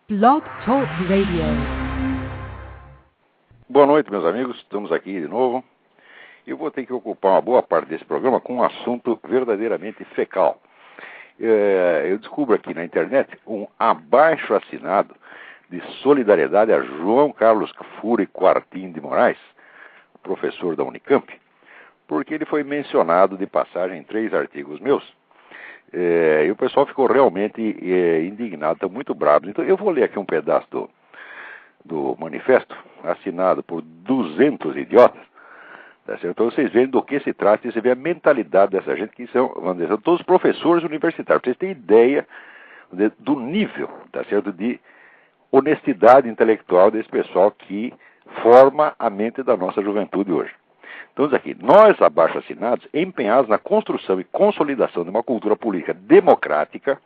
Blog Talk Radio. Boa noite, meus amigos. Estamos aqui de novo. Eu vou ter que ocupar uma boa parte desse programa com um assunto verdadeiramente fecal. Eu descubro aqui na internet um abaixo-assinado de solidariedade a João Carlos Cury Quartim de Moraes, professor da Unicamp, porque ele foi mencionado de passagem em 3 artigos meus. E o pessoal ficou realmente indignado, está muito bravo. Então eu vou ler aqui um pedaço do manifesto, assinado por 200 idiotas, tá certo? Para vocês verem do que se trata e você vê a mentalidade dessa gente, que são, vamos dizer, são todos professores universitários. Vocês têm ideia do nível, tá certo, de honestidade intelectual desse pessoal que forma a mente da nossa juventude hoje. Então, diz aqui, nós, abaixo-assinados, empenhados na construção e consolidação de uma cultura política democrática,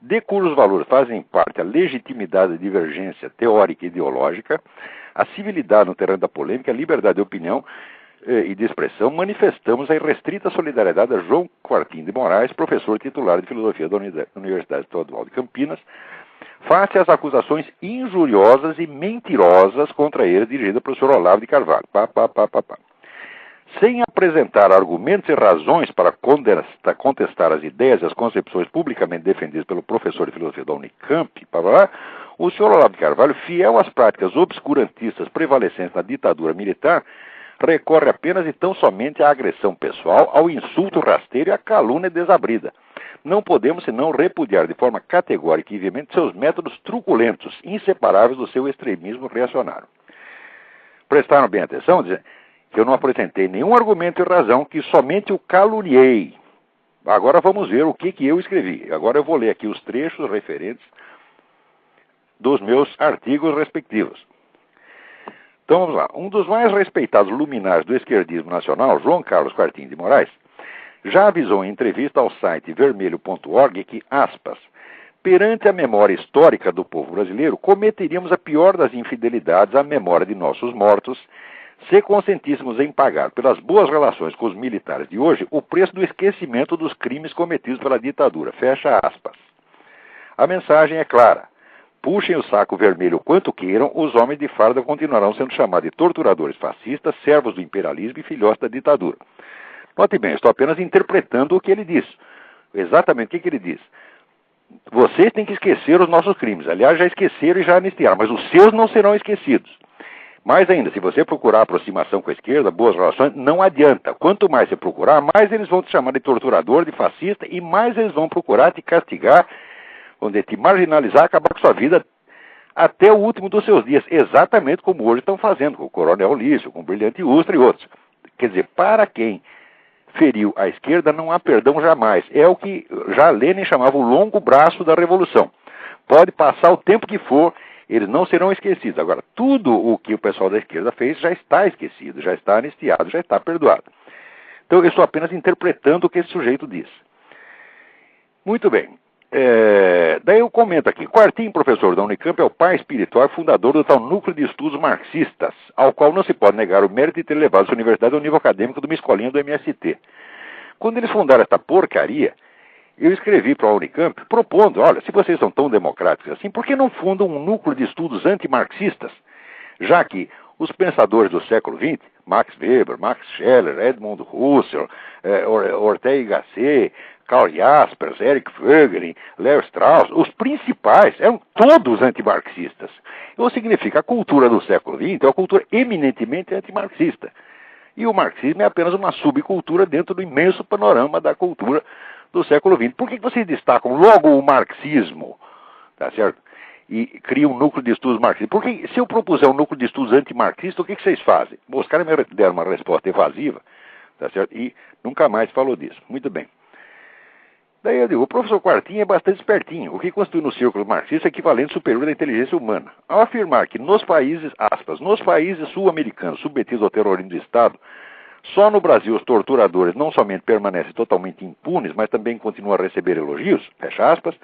de cujos valores fazem parte a legitimidade e divergência teórica e ideológica, a civilidade no terreno da polêmica, a liberdade de opinião e de expressão, manifestamos a irrestrita solidariedade a João Quartim de Moraes, professor titular de Filosofia da Universidade Estadual de Campinas, face às acusações injuriosas e mentirosas contra ele, dirigidas pelo professor Olavo de Carvalho. Sem apresentar argumentos e razões para contestar as ideias e as concepções publicamente defendidas pelo professor de filosofia da Unicamp, o senhor Olavo de Carvalho, fiel às práticas obscurantistas prevalecentes na ditadura militar, recorre apenas e tão somente à agressão pessoal, ao insulto rasteiro e à calúnia desabrida. Não podemos senão repudiar de forma categórica e veemente seus métodos truculentos, inseparáveis do seu extremismo reacionário. Prestaram bem atenção? Dizem que eu não apresentei nenhum argumento e razão, que somente o caluniei. Agora vamos ver o que eu escrevi. Agora eu vou ler aqui os trechos referentes dos meus artigos respectivos. Então vamos lá. Um dos mais respeitados luminares do esquerdismo nacional, João Carlos Quartim de Moraes, já avisou em entrevista ao site vermelho.org que, aspas, perante a memória histórica do povo brasileiro, cometeríamos a pior das infidelidades à memória de nossos mortos, se consentíssemos em pagar pelas boas relações com os militares de hoje o preço do esquecimento dos crimes cometidos pela ditadura. Fecha aspas. A mensagem é clara. Puxem o saco vermelho quanto queiram, os homens de farda continuarão sendo chamados de torturadores fascistas, servos do imperialismo e filhotes da ditadura. Note bem, estou apenas interpretando o que ele diz. Exatamente o que ele diz. Vocês têm que esquecer os nossos crimes. Aliás, já esqueceram e já anistiaram, mas os seus não serão esquecidos. Mais ainda, se você procurar aproximação com a esquerda, boas relações, não adianta. Quanto mais você procurar, mais eles vão te chamar de torturador, de fascista, e mais eles vão procurar te castigar, vão te marginalizar, acabar com sua vida até o último dos seus dias. Exatamente como hoje estão fazendo com o Coronel Lício, com o Brilhante Ustra e outros. Quer dizer, para quem feriu a esquerda, não há perdão jamais. É o que já Lenin chamava o longo braço da revolução. Pode passar o tempo que for, eles não serão esquecidos. Agora, tudo o que o pessoal da esquerda fez já está esquecido, já está anistiado, já está perdoado. Então, eu estou apenas interpretando o que esse sujeito diz. Muito bem. Daí eu comento aqui. Quartim, professor da Unicamp, é o pai espiritual e fundador do tal núcleo de estudos marxistas, ao qual não se pode negar o mérito de ter levado a sua universidade ao nível acadêmico de uma escolinha do MST. Quando eles fundaram esta porcaria, eu escrevi para a Unicamp propondo, olha, se vocês são tão democráticos assim, por que não fundam um núcleo de estudos antimarxistas? Já que os pensadores do século XX, Max Weber, Max Scheler, Edmund Husserl, Ortega y Gasset, Karl Jaspers, Eric Voegelin, Leo Strauss, os principais eram todos antimarxistas. Isso significa que a cultura do século XX é uma cultura eminentemente antimarxista. E o marxismo é apenas uma subcultura dentro do imenso panorama da cultura do século XX. Por que vocês destacam logo o marxismo? Tá certo? E criam um núcleo de estudos marxistas. Porque se eu propuser um núcleo de estudos antimarxistas, o que vocês fazem? Os caras me deram uma resposta evasiva, tá certo? E nunca mais falou disso. Muito bem. Daí eu digo, o professor Quartim é bastante espertinho, o que constitui no círculo marxista equivalente superior da inteligência humana. Ao afirmar que nos países, aspas, nos países sul-americanos submetidos ao terrorismo do Estado, só no Brasil os torturadores não somente permanecem totalmente impunes, mas também continuam a receber elogios, fecha aspas,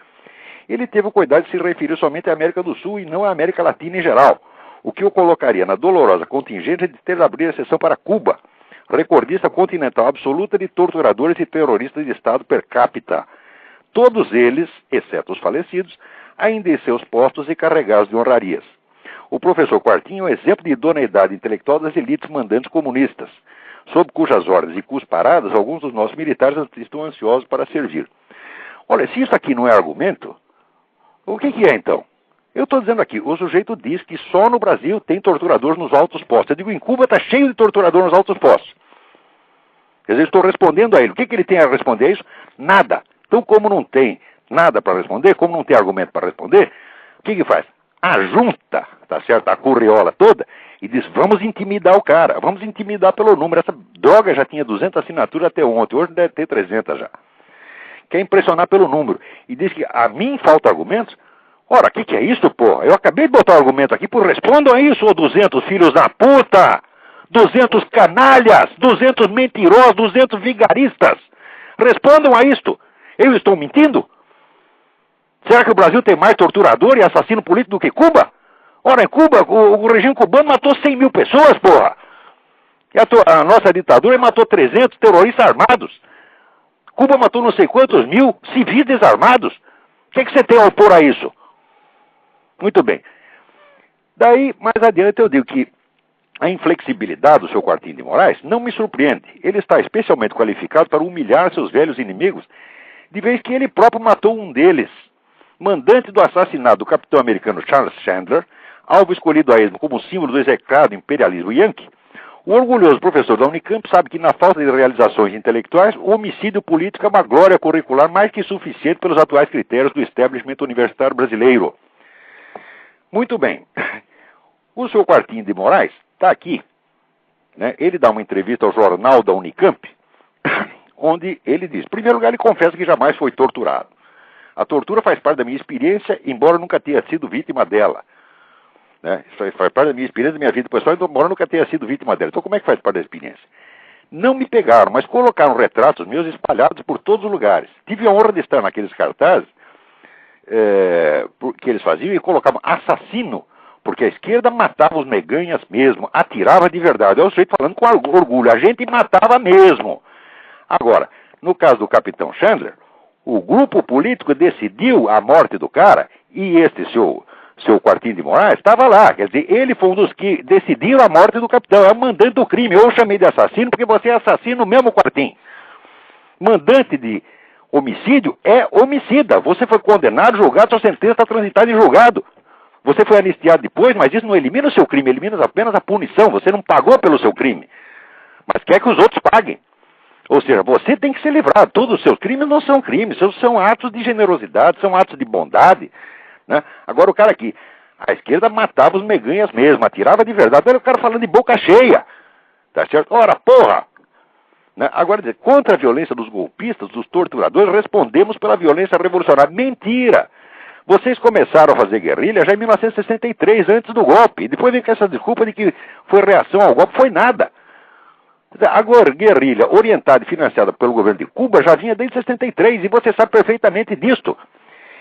ele teve o cuidado de se referir somente à América do Sul e não à América Latina em geral, o que o colocaria na dolorosa contingência de ter de abrir exceção para Cuba, recordista continental absoluta de torturadores e terroristas de Estado per capita. Todos eles, exceto os falecidos, ainda em seus postos e carregados de honrarias. O professor Quartinho é um exemplo de idoneidade intelectual das elites mandantes comunistas, sob cujas ordens e cusparadas alguns dos nossos militares estão ansiosos para servir. Olha, se isso aqui não é argumento, o que é então? Eu estou dizendo aqui, o sujeito diz que só no Brasil tem torturadores nos altos postos. Eu digo, em Cuba está cheio de torturadores nos altos postos. Quer dizer, estou respondendo a ele. O que ele tem a responder a isso? Nada. Então, como não tem nada para responder, como não tem argumento para responder, o que faz? Ajunta, tá certo, a curriola toda e diz, vamos intimidar o cara, vamos intimidar pelo número. Essa droga já tinha 200 assinaturas até ontem, hoje deve ter 300 já. Quer impressionar pelo número. E diz que a mim faltam argumentos. Ora, o que é isso, porra? Eu acabei de botar o argumento aqui, por respondam a isso, ô 200 filhos da puta! 200 canalhas! 200 mentirosos! 200 vigaristas! Respondam a isto! Eu estou mentindo? Será que o Brasil tem mais torturador e assassino político do que Cuba? Ora, em Cuba, o regime cubano matou 100 mil pessoas, porra! E a nossa ditadura matou 300 terroristas armados. Cuba matou não sei quantos mil civis desarmados. O que você tem a opor a isso? Muito bem. Daí, mais adiante, eu digo que a inflexibilidade do seu Quartinho de Moraes não me surpreende. Ele está especialmente qualificado para humilhar seus velhos inimigos, de vez que ele próprio matou um deles, mandante do assassinato do capitão americano Charles Chandler, alvo escolhido a esmo como símbolo do execrado imperialismo yankee. O orgulhoso professor da Unicamp sabe que, na falta de realizações intelectuais, o homicídio político é uma glória curricular mais que suficiente pelos atuais critérios do establishment universitário brasileiro. Muito bem. O seu Quartinho de Moraes está aqui, né? Ele dá uma entrevista ao jornal da Unicamp, onde ele diz, em primeiro lugar, ele confessa que jamais foi torturado. A tortura faz parte da minha experiência, embora nunca tenha sido vítima dela. Né? Isso faz parte da minha experiência, da minha vida pessoal, embora nunca tenha sido vítima dela. Então, como é que faz parte da experiência? Não me pegaram, mas colocaram retratos meus espalhados por todos os lugares. Tive a honra de estar naqueles cartazes que eles faziam e colocavam assassino, porque a esquerda matava os meganhas mesmo, atirava de verdade. É o sujeito falando com orgulho, a gente matava mesmo. Agora, no caso do capitão Chandler, o grupo político decidiu a morte do cara e este seu Quartinho de Moraes estava lá. Quer dizer, ele foi um dos que decidiram a morte do capitão, é o mandante do crime. Eu chamei de assassino porque você é assassino mesmo, Quartinho. Mandante de homicídio é homicida. Você foi condenado, julgado, sua sentença está transitada em julgado. Você foi anistiado depois, mas isso não elimina o seu crime, elimina apenas a punição. Você não pagou pelo seu crime, mas quer que os outros paguem. Ou seja, você tem que ser livrado. Todos os seus crimes não são crimes, são atos de generosidade, são atos de bondade. Né? Agora o cara aqui, a esquerda matava os meganhas mesmo, atirava de verdade. Olha o cara falando de boca cheia. Tá certo? Ora, porra! Né? Agora, dizer, contra a violência dos golpistas, dos torturadores, respondemos pela violência revolucionária. Mentira! Vocês começaram a fazer guerrilha já em 1963, antes do golpe. E depois vem com essa desculpa de que foi reação ao golpe. Foi nada. Agora, guerrilha orientada e financiada pelo governo de Cuba já vinha desde 63, e você sabe perfeitamente disto.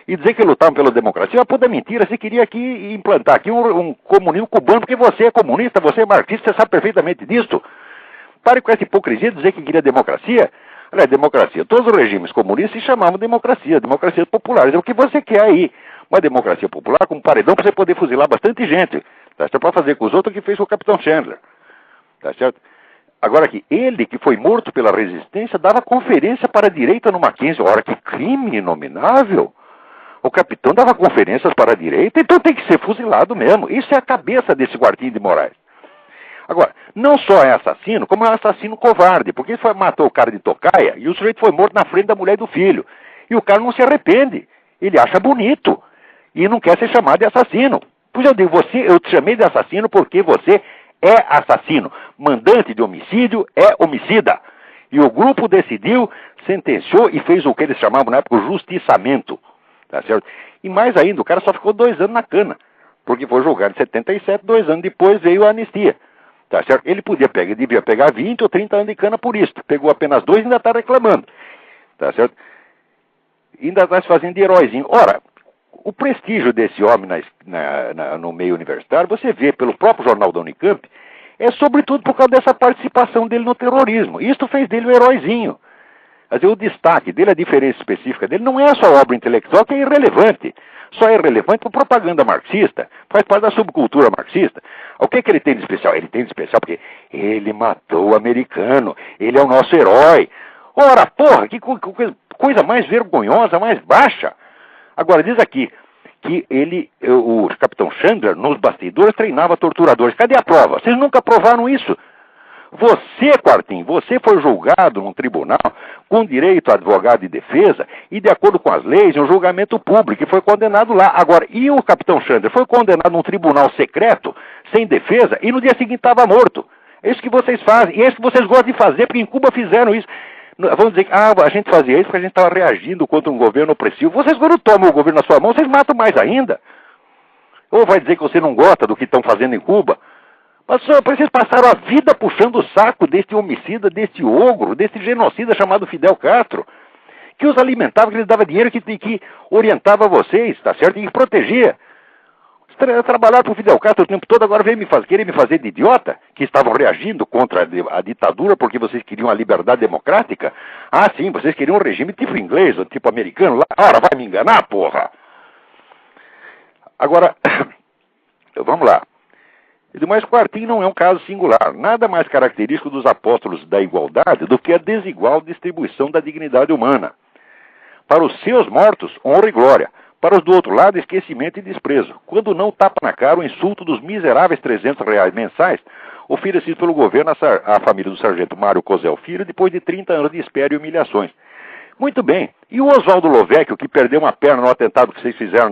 E dizer que lutavam pela democracia é uma puta mentira. Você queria aqui implantar aqui um comunismo cubano, porque você é comunista, você é marxista, você sabe perfeitamente disto. Pare com essa hipocrisia de dizer que queria democracia. Olha, democracia. Todos os regimes comunistas se chamavam democracia populares. É o que você quer aí. Uma democracia popular com um paredão para você poder fuzilar bastante gente. Tá certo? Para fazer com os outros o que fez com o capitão Chandler. Tá certo? Agora que ele, que foi morto pela resistência, dava conferência para a direita no Mackenzie. Ora, que crime inominável. O capitão dava conferências para a direita, então tem que ser fuzilado mesmo. Isso é a cabeça desse Quartinho de Moraes. Agora, não só é assassino, como é um assassino covarde, porque ele matou o cara de tocaia e o sujeito foi morto na frente da mulher e do filho. E o cara não se arrepende. Ele acha bonito e não quer ser chamado de assassino. Pois eu digo, eu te chamei de assassino porque você é assassino. Mandante de homicídio é homicida. E o grupo decidiu, sentenciou e fez o que eles chamavam na época o justiçamento. Tá certo? E mais ainda, o cara só ficou 2 anos na cana, porque foi julgado em 77, 2 anos depois veio a anistia. Tá certo? Ele devia pegar 20 ou 30 anos de cana por isso. Pegou apenas 2 e ainda está reclamando. Tá certo? E ainda está se fazendo de heróizinho. Ora, o prestígio desse homem no meio universitário, você vê pelo próprio jornal da Unicamp, é sobretudo por causa dessa participação dele no terrorismo. Isto fez dele um heróizinho. Quer dizer, o destaque dele, a diferença específica dele, não é a sua obra intelectual, que é irrelevante. Só é relevante para propaganda marxista, faz parte da subcultura marxista. O que ele tem de especial? Ele tem de especial porque ele matou o americano, ele é o nosso herói. Ora, porra, que coisa mais vergonhosa, mais baixa. Agora, diz aqui que o capitão Chandler, nos bastidores, treinava torturadores. Cadê a prova? Vocês nunca provaram isso. Você, Quartim, você foi julgado num tribunal com direito a advogado de defesa e, de acordo com as leis, em um julgamento público, e foi condenado lá. Agora, e o capitão Chandler foi condenado num tribunal secreto, sem defesa, e no dia seguinte estava morto. É isso que vocês fazem, e é isso que vocês gostam de fazer, porque em Cuba fizeram isso. Vamos dizer que a gente fazia isso porque a gente estava reagindo contra um governo opressivo. Vocês, quando tomam o governo na sua mão, vocês matam mais ainda. Ou vai dizer que você não gosta do que estão fazendo em Cuba? Mas vocês passaram a vida puxando o saco deste homicida, deste ogro, deste genocida chamado Fidel Castro, que os alimentava, que lhes dava dinheiro, que orientava vocês, tá certo? E protegia. Trabalhar para o Fidel Castro o tempo todo, agora querer me fazer de idiota, que estavam reagindo contra a ditadura porque vocês queriam a liberdade democrática. Ah, sim, vocês queriam um regime tipo inglês, ou tipo americano lá. Ora, vai me enganar, porra! Agora, vamos lá. Mas Quartim não é um caso singular. Nada mais característico dos apóstolos da igualdade do que a desigual distribuição da dignidade humana. Para os seus mortos, honra e glória. Para os do outro lado, esquecimento e desprezo. Quando não tapa na cara o insulto dos miseráveis R$300 mensais oferecidos pelo governo à família do sargento Mário Cosel Filho depois de 30 anos de espera e humilhações. Muito bem. E o Oswaldo Lovecchio, que perdeu uma perna no atentado que vocês fizeram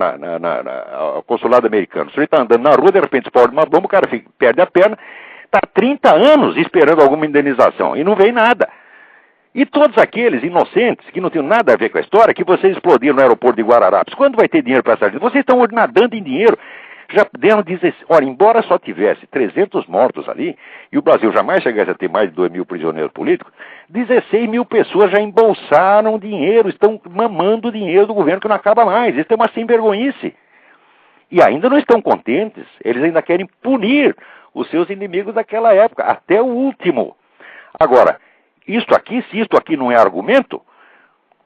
ao consulado americano? O senhor está andando na rua, de repente explode uma bomba, o cara perde a perna, está 30 anos esperando alguma indenização e não vem nada. E todos aqueles inocentes, que não tinham nada a ver com a história, que vocês explodiram no aeroporto de Guararapes, quando vai ter dinheiro para essa gente? Vocês estão nadando em dinheiro. Já deram 16... Olha, embora só tivesse 300 mortos ali, e o Brasil jamais chegasse a ter mais de 2 mil prisioneiros políticos, 16 mil pessoas já embolsaram dinheiro, estão mamando o dinheiro do governo que não acaba mais. Isso é uma sem-vergonhice. E ainda não estão contentes, eles ainda querem punir os seus inimigos daquela época, até o último. Agora, se isto aqui não é argumento,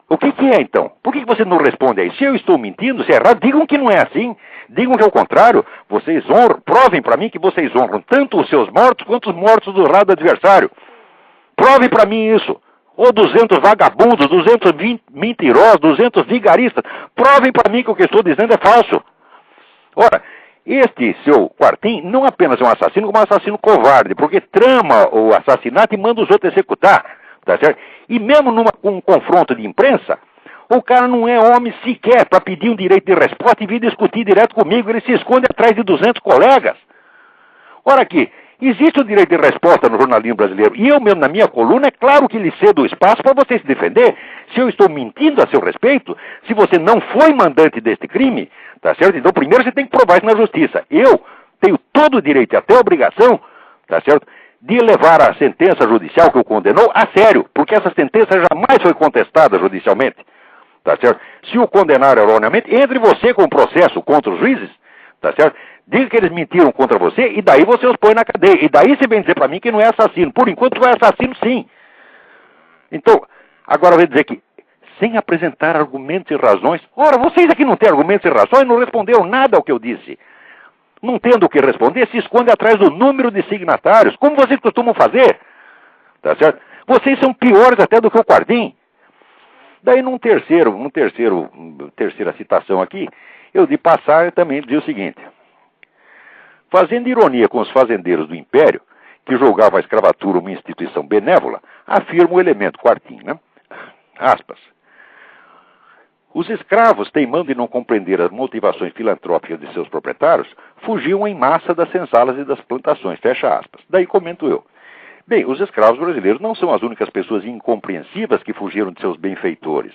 o que é então? Por que você não responde aí? Se eu estou mentindo, se é errado, digam que não é assim. Digam que é o contrário. Vocês honram, provem para mim que vocês honram tanto os seus mortos quanto os mortos do lado adversário. Provem para mim isso. Ou 200 vagabundos, 220 mentirosos, 200 vigaristas. Provem para mim que o que eu estou dizendo é falso. Ora, este seu Quartim não apenas é um assassino, como um assassino covarde, porque trama o assassinato e manda os outros executar, tá certo? E mesmo num confronto de imprensa, o cara não é homem sequer para pedir um direito de resposta e vir discutir direto comigo, ele se esconde atrás de 200 colegas. Ora aqui, existe o direito de resposta no jornalismo brasileiro, e eu mesmo na minha coluna, é claro que lhe cedo o espaço para você se defender. Se eu estou mentindo a seu respeito, se você não foi mandante deste crime, tá certo? Então primeiro você tem que provar isso na justiça. Eu tenho todo o direito e até a obrigação, tá certo, de levar a sentença judicial que o condenou a sério, porque essa sentença jamais foi contestada judicialmente, tá certo? Se o condenar erroneamente, entre você com o processo contra os juízes, tá certo? Diga que eles mentiram contra você e daí você os põe na cadeia. E daí você vem dizer para mim que não é assassino. Por enquanto tu é assassino, sim. Então, agora vai dizer que sem apresentar argumentos e razões. Ora, vocês aqui não têm argumentos e razões, não responderam nada ao que eu disse. Não tendo o que responder, se esconde atrás do número de signatários, como vocês costumam fazer. Tá certo? Vocês são piores até do que o Quartim. Daí terceira citação aqui, eu de passar também diz o seguinte: fazendo ironia com os fazendeiros do Império, que julgavam a escravatura uma instituição benévola, afirma o elemento Quartim, né? Aspas. Os escravos, teimando em não compreender as motivações filantrópicas de seus proprietários, fugiam em massa das senzalas e das plantações. Fecha aspas. Daí comento eu. Bem, os escravos brasileiros não são as únicas pessoas incompreensivas que fugiram de seus benfeitores.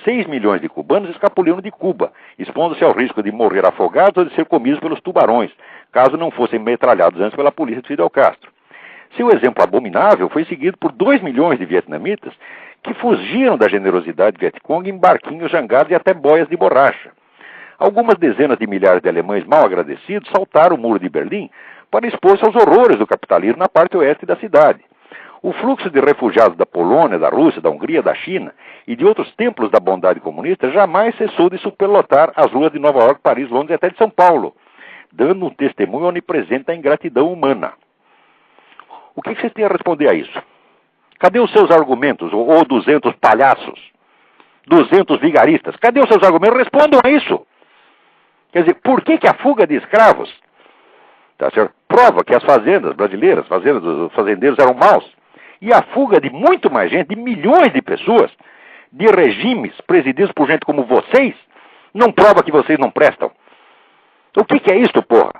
6 milhões de cubanos escapuliram de Cuba, expondo-se ao risco de morrer afogados ou de ser comidos pelos tubarões, caso não fossem metralhados antes pela polícia de Fidel Castro. Seu exemplo abominável foi seguido por 2 milhões de vietnamitas que fugiram da generosidade Vietcong em barquinhos jangados e até boias de borracha. Algumas dezenas de milhares de alemães mal agradecidos saltaram o muro de Berlim para expor-se aos horrores do capitalismo na parte oeste da cidade. O fluxo de refugiados da Polônia, da Rússia, da Hungria, da China e de outros templos da bondade comunista jamais cessou de superlotar as ruas de Nova York, Paris, Londres e até de São Paulo, dando um testemunho onipresente da ingratidão humana. O que vocês têm a responder a isso? Cadê os seus argumentos, ou 200 palhaços, 200 vigaristas? Cadê os seus argumentos? Respondam a isso. Quer dizer, por que a fuga de escravos, tá certo, prova que as fazendas brasileiras, os fazendeiros eram maus, e a fuga de muito mais gente, de milhões de pessoas, de regimes presididos por gente como vocês, não prova que vocês não prestam? O que é isso, porra?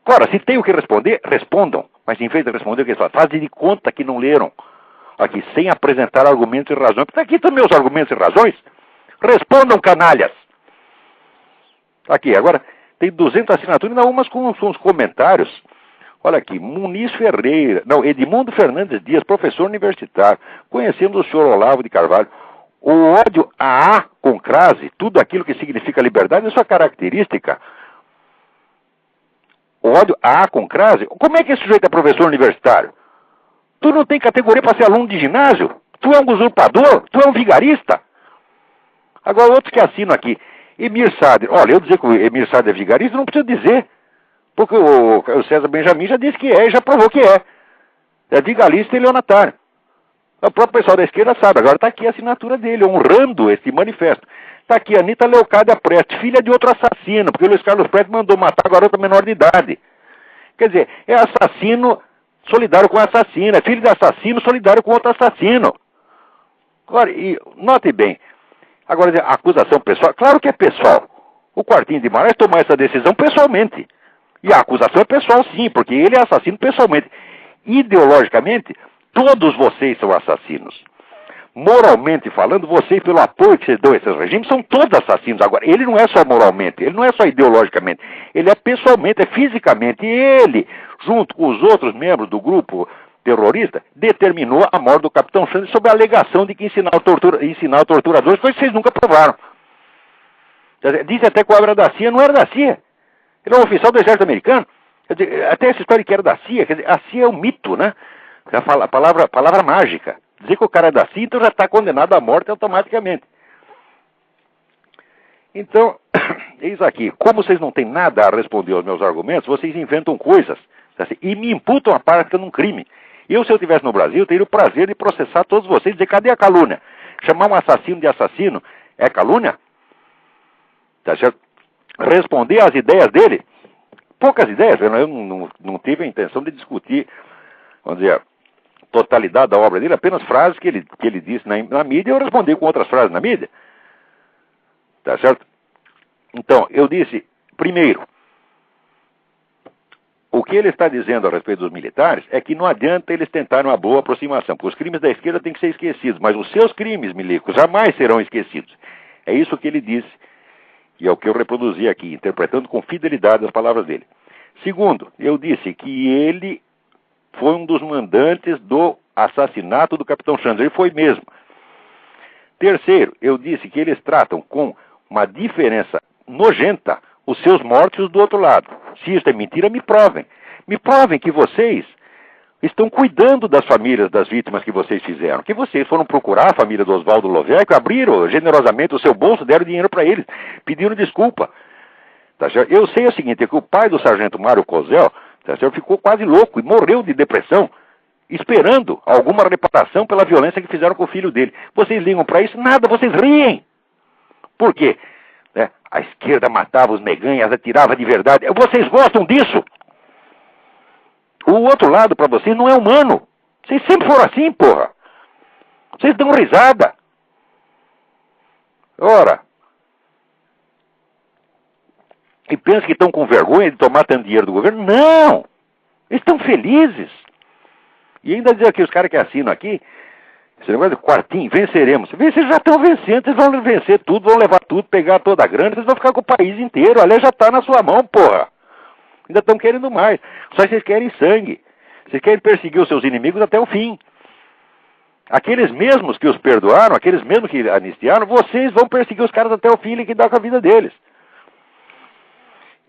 Ora, se tem o que responder, respondam. Mas em vez de responder o que eles falam, fazem de conta que não leram. Aqui, sem apresentar argumentos e razões. Porque aqui estão meus argumentos e razões. Respondam, canalhas. Aqui, agora, tem 200 assinaturas, ainda umas com uns comentários. Olha aqui, Muniz Ferreira, não, Edmundo Fernandes Dias, professor universitário, conhecendo o senhor Olavo de Carvalho. O ódio a com crase, tudo aquilo que significa liberdade, é sua característica. O ódio a com crase, como é que esse sujeito é professor universitário? Tu não tem categoria para ser aluno de ginásio? Tu é um usurpador? Tu é um vigarista? Agora, outros que assinam aqui, Emir Sader. Olha, eu dizer que o Emir Sader é vigarista, não preciso dizer. Porque o César Benjamin já disse que é, e já provou que é. É vigarista e leonatário. O próprio pessoal da esquerda sabe. Agora está aqui a assinatura dele, honrando esse manifesto. Está aqui a Anitta Leocádia Prestes, filha de outro assassino, porque o Luiz Carlos Prestes mandou matar a garota menor de idade. Quer dizer, é assassino solidário com assassino, é filho de assassino solidário com outro assassino. Agora, e note bem, agora a acusação pessoal, claro que é pessoal. O Quartinho de Moraes tomou essa decisão pessoalmente. E a acusação é pessoal sim, porque ele é assassino pessoalmente. Ideologicamente, todos vocês são assassinos. Moralmente falando, vocês, pelo apoio que vocês dão a esses regimes, são todos assassinos. Agora, ele não é só moralmente, ele não é só ideologicamente, ele é pessoalmente, é fisicamente. E ele, junto com os outros membros do grupo terrorista, determinou a morte do capitão Xande sob a alegação de que ensinava torturadores, coisa que vocês nunca provaram. Disse até que o era da CIA, não era da CIA. Ele é um oficial do exército americano. Quer dizer, até essa história que era da CIA, quer dizer, a CIA é um mito, né? A palavra mágica. Dizer que o cara é da CIA, então já está condenado à morte automaticamente. Então, eis aqui, como vocês não têm nada a responder aos meus argumentos, vocês inventam coisas, assim, e me imputam a prática num crime. Eu, se eu estivesse no Brasil, teria o prazer de processar todos vocês e dizer, cadê a calúnia? Chamar um assassino de assassino é calúnia? Tá certo? Responder às ideias dele, poucas ideias, eu não tive a intenção de discutir, vamos dizer, totalidade da obra dele, apenas frases que ele disse na mídia, e eu respondi com outras frases na mídia. Tá certo? Então, eu disse, primeiro, o que ele está dizendo a respeito dos militares é que não adianta eles tentarem uma boa aproximação, porque os crimes da esquerda têm que ser esquecidos, mas os seus crimes, milicos, jamais serão esquecidos. É isso que ele disse, e é o que eu reproduzi aqui, interpretando com fidelidade as palavras dele. Segundo, eu disse que ele foi um dos mandantes do assassinato do capitão Xande. Ele foi mesmo. Terceiro, eu disse que eles tratam com uma diferença nojenta os seus mortos do outro lado. Se isso é mentira, me provem. Me provem que vocês estão cuidando das famílias das vítimas que vocês fizeram. Que vocês foram procurar a família do Oswaldo Loveco, abriram generosamente o seu bolso, deram dinheiro para eles, pediram desculpa. Tá certo? Eu sei o seguinte, é que o pai do sargento Mário Cosel, tá certo, ficou quase louco e morreu de depressão, esperando alguma reparação pela violência que fizeram com o filho dele. Vocês ligam para isso? Nada, vocês riem. Por quê? A esquerda matava os meganhas, atirava de verdade. Vocês gostam disso? O outro lado para vocês não é humano. Vocês sempre foram assim, porra. Vocês dão risada. Ora. E pensam que estão com vergonha de tomar tanto dinheiro do governo? Não! Eles estão felizes. E ainda dizer que os caras que assinam aqui, esse negócio de quartinho, venceremos. Vocês já estão vencendo, vocês vão vencer tudo, vão levar tudo, pegar toda a grana, vocês vão ficar com o país inteiro. A lei já está na sua mão, porra. Ainda estão querendo mais. Só que vocês querem sangue. Vocês querem perseguir os seus inimigos até o fim. Aqueles mesmos que os perdoaram, aqueles mesmos que anistiaram, vocês vão perseguir os caras até o fim e liquidar com a vida deles.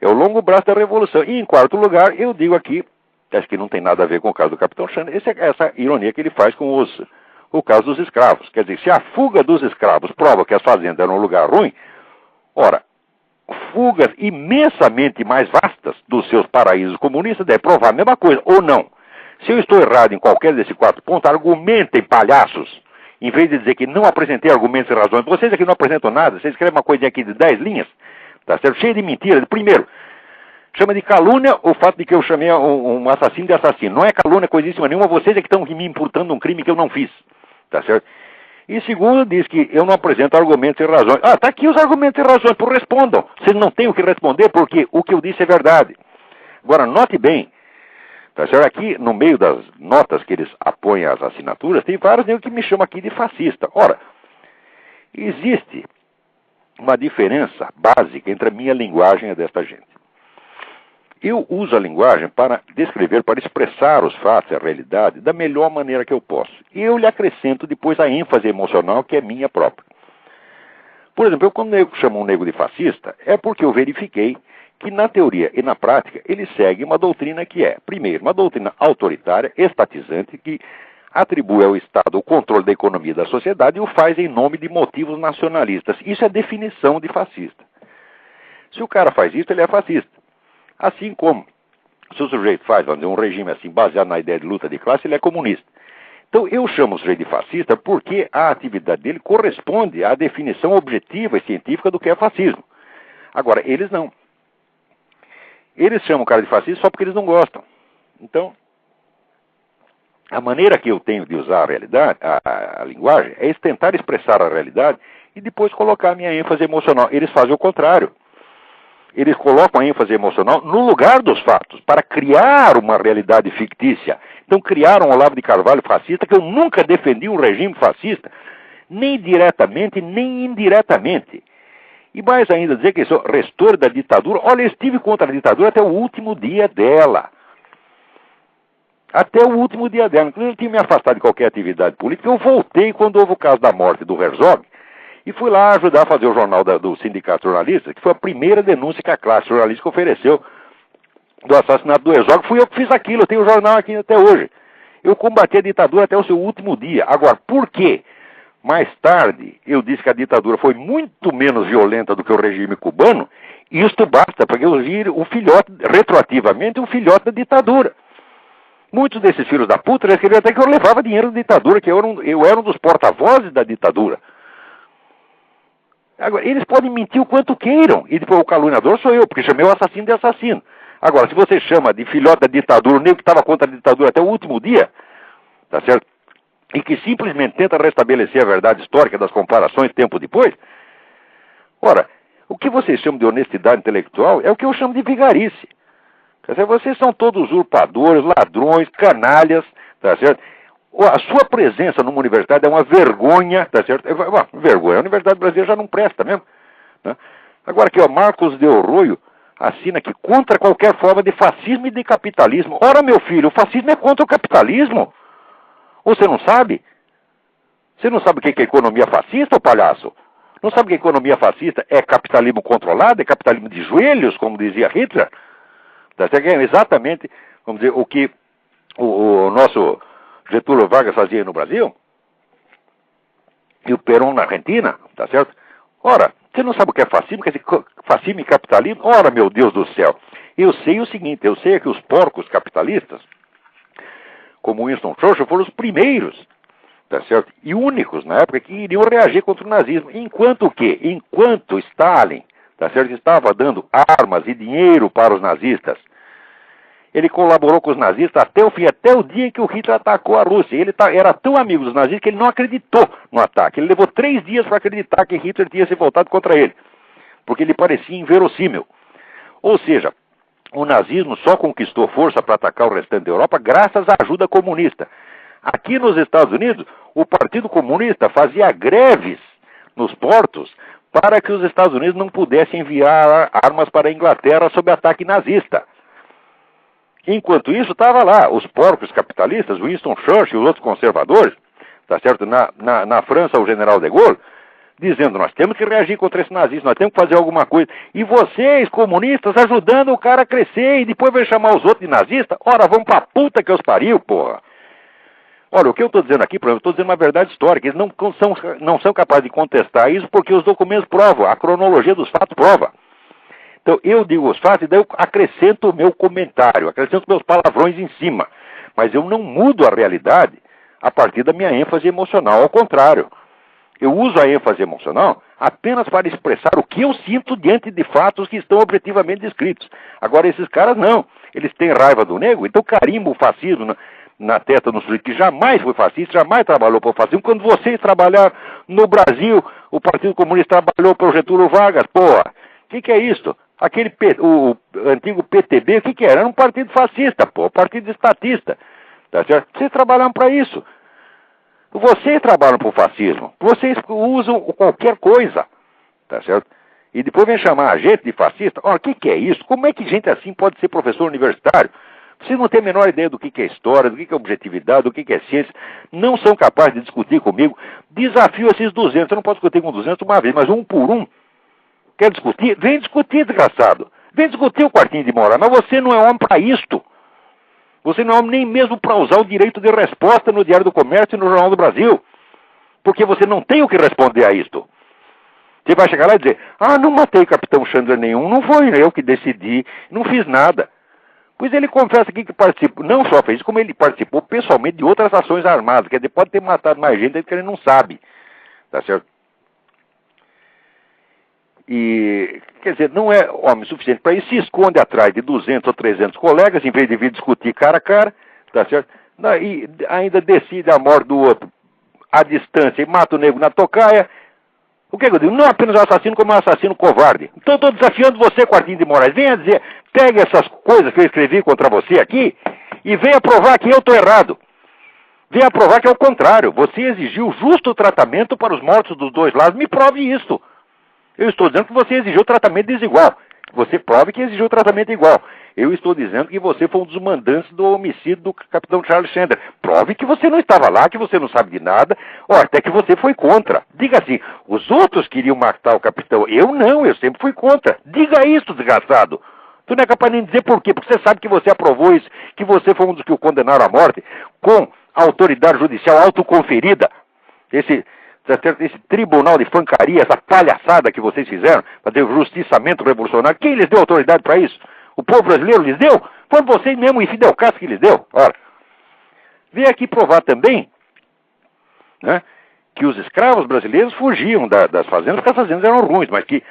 É o longo braço da revolução. E em quarto lugar, eu digo aqui, Acho que não tem nada a ver com o caso do Capitão Xana. Essa ironia que ele faz com o caso dos escravos. Quer dizer, se a fuga dos escravos prova que as fazendas eram um lugar ruim, ora, fugas imensamente mais vastas dos seus paraísos comunistas devem provar a mesma coisa, ou não. Se eu estou errado em qualquer desses 4 pontos, argumentem, palhaços, em vez de dizer que não apresentei argumentos e razões. Vocês aqui não apresentam nada, vocês escrevem uma coisinha aqui de 10 linhas, tá certo? Cheio de mentiras. Primeiro, chama de calúnia o fato de que eu chamei um assassino de assassino. Não é calúnia coisíssima nenhuma, vocês é que estão me imputando um crime que eu não fiz, tá certo? E segundo, diz que eu não apresento argumentos e razões. Ah, tá aqui os argumentos e razões, por respondam. Vocês não têm o que responder porque o que eu disse é verdade. Agora, note bem, tá certo? Aqui, no meio das notas que eles apoiam às assinaturas, tem vários que me chamam aqui de fascista. Ora, existe uma diferença básica entre a minha linguagem e a desta gente. Eu uso a linguagem para descrever, para expressar os fatos e a realidade da melhor maneira que eu posso. E eu lhe acrescento depois a ênfase emocional que é minha própria. Por exemplo, quando eu chamo um negro de fascista, é porque eu verifiquei que na teoria e na prática ele segue uma doutrina que é, primeiro, uma doutrina autoritária, estatizante, que atribui ao Estado o controle da economia e da sociedade e o faz em nome de motivos nacionalistas. Isso é definição de fascista. Se o cara faz isso, ele é fascista. Assim como, se o sujeito faz, vamos dizer, um regime assim, baseado na ideia de luta de classe, ele é comunista. Então, eu chamo o sujeito de fascista porque a atividade dele corresponde à definição objetiva e científica do que é fascismo. Agora, eles não. Eles chamam o cara de fascista só porque eles não gostam. Então, a maneira que eu tenho de usar a realidade, a linguagem, é tentar expressar a realidade e depois colocar a minha ênfase emocional. Eles fazem o contrário. Eles colocam a ênfase emocional no lugar dos fatos, para criar uma realidade fictícia. Então criaram o Olavo de Carvalho fascista, que eu nunca defendi um regime fascista, nem diretamente, nem indiretamente. E mais ainda, dizer que eu sou restor da ditadura. Olha, eu estive contra a ditadura até o último dia dela. Até o último dia dela. Inclusive, eu tinha me afastado de qualquer atividade política. Eu voltei quando houve o caso da morte do Herzog. E fui lá ajudar a fazer o jornal do Sindicato Jornalista, que foi a primeira denúncia que a classe jornalística ofereceu do assassinato do Herzog. Fui eu que fiz aquilo, eu tenho o jornal aqui até hoje. Eu combati a ditadura até o seu último dia. Agora, por quê? Mais tarde, eu disse que a ditadura foi muito menos violenta do que o regime cubano, e isto basta, porque eu vi o filhote, retroativamente, o filhote da ditadura. Muitos desses filhos da puta já escreveram até que eu levava dinheiro da ditadura, que eu era um dos porta-vozes da ditadura. Agora, eles podem mentir o quanto queiram, e depois o caluniador sou eu, porque chamei o assassino de assassino. Agora, se você chama de filhote da ditadura, o nego que estava contra a ditadura até o último dia, tá certo? E que simplesmente tenta restabelecer a verdade histórica das comparações tempo depois, ora, o que vocês chamam de honestidade intelectual é o que eu chamo de vigarice. Quer dizer, vocês são todos usurpadores, ladrões, canalhas, tá certo? A sua presença numa universidade é uma vergonha, tá certo? Vergonha. A Universidade Brasileira já não presta mesmo. Né? Agora aqui, ó, Marcos Del Roio assina aqui contra qualquer forma de fascismo e de capitalismo. Ora, meu filho, o fascismo é contra o capitalismo. Ou você não sabe? Você não sabe o que é economia fascista, ô palhaço? Não sabe que a economia fascista é capitalismo controlado, é capitalismo de joelhos, como dizia Hitler? Tá certo? É exatamente, vamos dizer, o que o nosso Getúlio Vargas fazia no Brasil, e o Perón na Argentina, tá certo? Ora, você não sabe o que é fascismo? Quer dizer, fascismo e capitalismo? Ora, meu Deus do céu, eu sei o seguinte, eu sei que os porcos capitalistas, como Winston Churchill, foram os primeiros, tá certo? E únicos, na época, que iriam reagir contra o nazismo. Enquanto Stalin, tá certo, estava dando armas e dinheiro para os nazistas, ele colaborou com os nazistas até o fim, até o dia em que o Hitler atacou a Rússia. Ele era tão amigo dos nazistas que ele não acreditou no ataque. Ele levou 3 dias para acreditar que Hitler tinha se voltado contra ele, porque ele parecia inverossímil. Ou seja, o nazismo só conquistou força para atacar o restante da Europa graças à ajuda comunista. Aqui nos Estados Unidos, o Partido Comunista fazia greves nos portos para que os Estados Unidos não pudessem enviar armas para a Inglaterra sob ataque nazista. Enquanto isso, estava lá, os porcos capitalistas, Winston Churchill e os outros conservadores, tá certo? Na França, o general de Gaulle, dizendo, nós temos que reagir contra esse nazismo, nós temos que fazer alguma coisa. E vocês, comunistas, ajudando o cara a crescer e depois vem chamar os outros de nazista? Ora, vamos pra puta que os pariu, porra. Olha, o que eu estou dizendo aqui, por exemplo, eu estou dizendo uma verdade histórica. Eles não são capazes de contestar isso porque os documentos provam, a cronologia dos fatos prova. Então, eu digo os fatos e daí eu acrescento o meu comentário, acrescento meus palavrões em cima. Mas eu não mudo a realidade a partir da minha ênfase emocional. Ao contrário, eu uso a ênfase emocional apenas para expressar o que eu sinto diante de fatos que estão objetivamente descritos. Agora, esses caras não. Eles têm raiva do negro, então carimba o fascismo na testa do sujeito que jamais foi fascista, jamais trabalhou para o fascismo. Quando vocês trabalharam no Brasil, o Partido Comunista trabalhou para o Getúlio Vargas, porra. O que é isso? O antigo PTB, o que era? Era um partido fascista, pô, partido estatista. Tá certo? Vocês trabalharam para isso. Vocês trabalham para o fascismo. Vocês usam qualquer coisa. Tá certo? E depois vem chamar a gente de fascista. Olha, o que é isso? Como é que gente assim pode ser professor universitário? Vocês não têm a menor ideia do que é história, do que é objetividade, do que é ciência. Não são capazes de discutir comigo. Desafio esses 200. Eu não posso discutir com 200 uma vez, mas um por um. Quer discutir? Vem discutir, desgraçado. Vem discutir o quartinho de moral. Mas você não é homem para isto. Você não é homem nem mesmo para usar o direito de resposta no Diário do Comércio e no Jornal do Brasil. Porque você não tem o que responder a isto. Você vai chegar lá e dizer, não matei o capitão Chandler nenhum, não foi eu que decidi, não fiz nada. Pois ele confessa aqui que participou, não só fez isso, como ele participou pessoalmente de outras ações armadas. Quer dizer, pode ter matado mais gente que ele não sabe. Tá certo? E, quer dizer, não é homem suficiente para isso, se esconde atrás de 200 ou 300 colegas, em vez de vir discutir cara a cara, tá certo? E ainda decide a morte do outro à distância e mata o negro na tocaia. O que eu digo? Não apenas assassino, como assassino covarde. Então estou desafiando você, Quartinho de Moraes, venha dizer, pegue essas coisas que eu escrevi contra você aqui e venha provar que eu estou errado. Venha provar que é o contrário. Você exigiu justo tratamento para os mortos dos dois lados. Me prove isso. Eu estou dizendo que você exigiu tratamento desigual. Você prove que exigiu tratamento igual. Eu estou dizendo que você foi um dos mandantes do homicídio do capitão Charles Chandler. Prove que você não estava lá, que você não sabe de nada, ou até que você foi contra. Diga assim, os outros queriam matar o capitão. Eu não, eu sempre fui contra. Diga isso, desgraçado. Tu não é capaz nem de dizer por quê, porque você sabe que você aprovou isso, que você foi um dos que o condenaram à morte, com a autoridade judicial autoconferida. Esse tribunal de fancaria, essa palhaçada que vocês fizeram, fazer o justiçamento revolucionário, quem lhes deu autoridade para isso? O povo brasileiro lhes deu? Foi vocês mesmo e Fidel Castro que lhes deu. Ora, vem aqui provar também, né, que os escravos brasileiros fugiam das fazendas, porque as fazendas eram ruins, mas que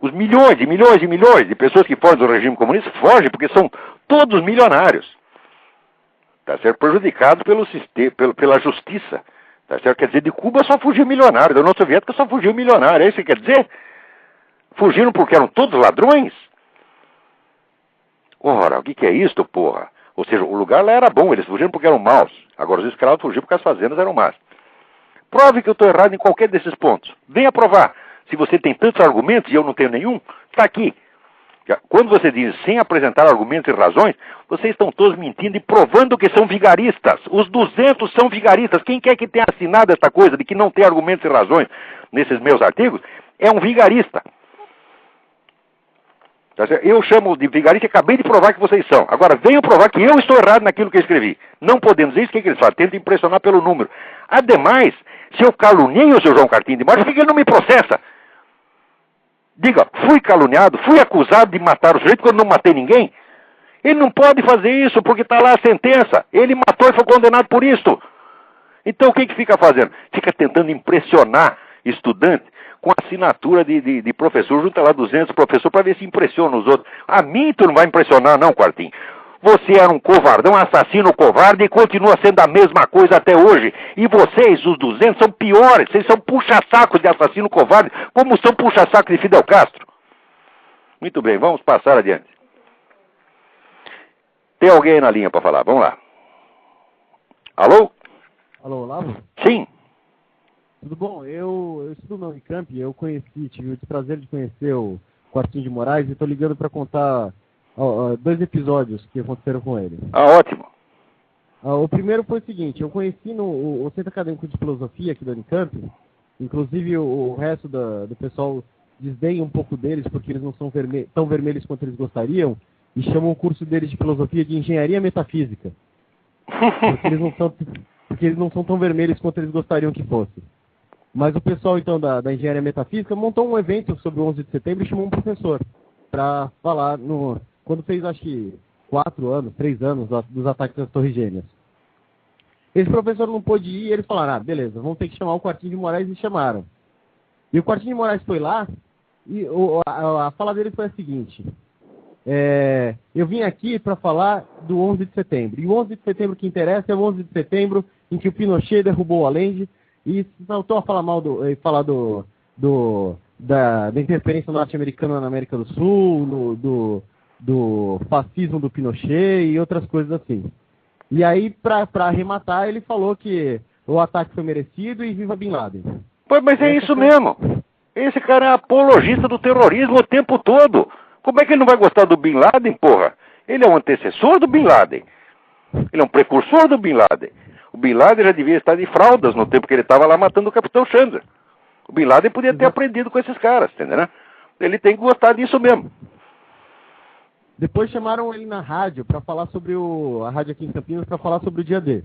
os milhões e milhões e milhões de pessoas que fogem do regime comunista fogem porque são todos milionários. Tá certo? Prejudicados pela justiça. Tá certo? Quer dizer, de Cuba só fugiu milionário, da União Soviética só fugiu milionário. É isso que quer dizer? Fugiram porque eram todos ladrões? Ora, o que é isto, porra? Ou seja, o lugar lá era bom, eles fugiram porque eram maus. Agora os escravos fugiram porque as fazendas eram más. Prove que eu estou errado em qualquer desses pontos. Venha provar. Se você tem tantos argumentos e eu não tenho nenhum, está aqui. Quando você diz sem apresentar argumentos e razões, vocês estão todos mentindo e provando que são vigaristas. Os 200 são vigaristas. Quem quer que tenha assinado essa coisa de que não tem argumentos e razões nesses meus artigos, é um vigarista. Eu chamo de vigarista e acabei de provar que vocês são. Agora, venham provar que eu estou errado naquilo que eu escrevi. Não podemos dizer isso, o que eles fazem? Tentam impressionar pelo número. Ademais, se eu caluniei o seu João Cartinho de Moraes, por que ele não me processa? Diga, fui caluniado, fui acusado de matar o sujeito quando não matei ninguém. Ele não pode fazer isso porque está lá a sentença. Ele matou e foi condenado por isso. Então o que fica fazendo? Fica tentando impressionar estudante com assinatura de professor. Junta lá 200 professores para ver se impressiona os outros. A mim tu não vai impressionar não, Quartinho. Você era um covardão, assassino covarde e continua sendo a mesma coisa até hoje. E vocês, os 200, são piores. Vocês são puxa-sacos de assassino covarde, como são puxa-sacos de Fidel Castro. Muito bem, vamos passar adiante. Tem alguém aí na linha para falar? Vamos lá. Alô? Alô, Olavo? Sim. Tudo bom? Eu estudo na Unicamp, tive o prazer de conhecer o Quartinho de Moraes e estou ligando para contar 2 episódios que aconteceram com ele. Ótimo. O primeiro foi o seguinte, eu conheci no Centro Acadêmico de Filosofia aqui da Unicamp Inclusive o resto do pessoal desdenha um pouco deles porque eles não são tão vermelhos quanto eles gostariam e chamam o curso deles de filosofia de engenharia metafísica. Porque eles não são tão vermelhos quanto eles gostariam que fossem. Mas o pessoal, então, da engenharia metafísica montou um evento sobre o 11 de setembro e chamou um professor para falar quando fez, acho que, 3 anos dos ataques às Torres Gêmeas. Esse professor não pôde ir e eles falaram, beleza, vamos ter que chamar o Quartinho de Moraes, e chamaram. E o Quartinho de Moraes foi lá e a fala dele foi a seguinte: eu vim aqui para falar do 11 de setembro. E o 11 de setembro que interessa é o 11 de setembro em que o Pinochet derrubou o Allende e voltou a falar da interferência norte-americana na América do Sul, do fascismo do Pinochet e outras coisas assim. E aí, para arrematar, ele falou que o ataque foi merecido e viva Bin Laden. Pois, mas é isso mesmo. Esse cara é apologista do terrorismo o tempo todo. Como é que ele não vai gostar do Bin Laden, porra? Ele é um antecessor do Bin Laden. Ele é um precursor do Bin Laden. O Bin Laden já devia estar de fraldas no tempo que ele estava lá matando o Capitão Chandra. O Bin Laden podia ter aprendido com esses caras, entendeu? Ele tem que gostar disso mesmo. Depois chamaram ele na rádio para falar sobre a rádio aqui em Campinas para falar sobre o dia D.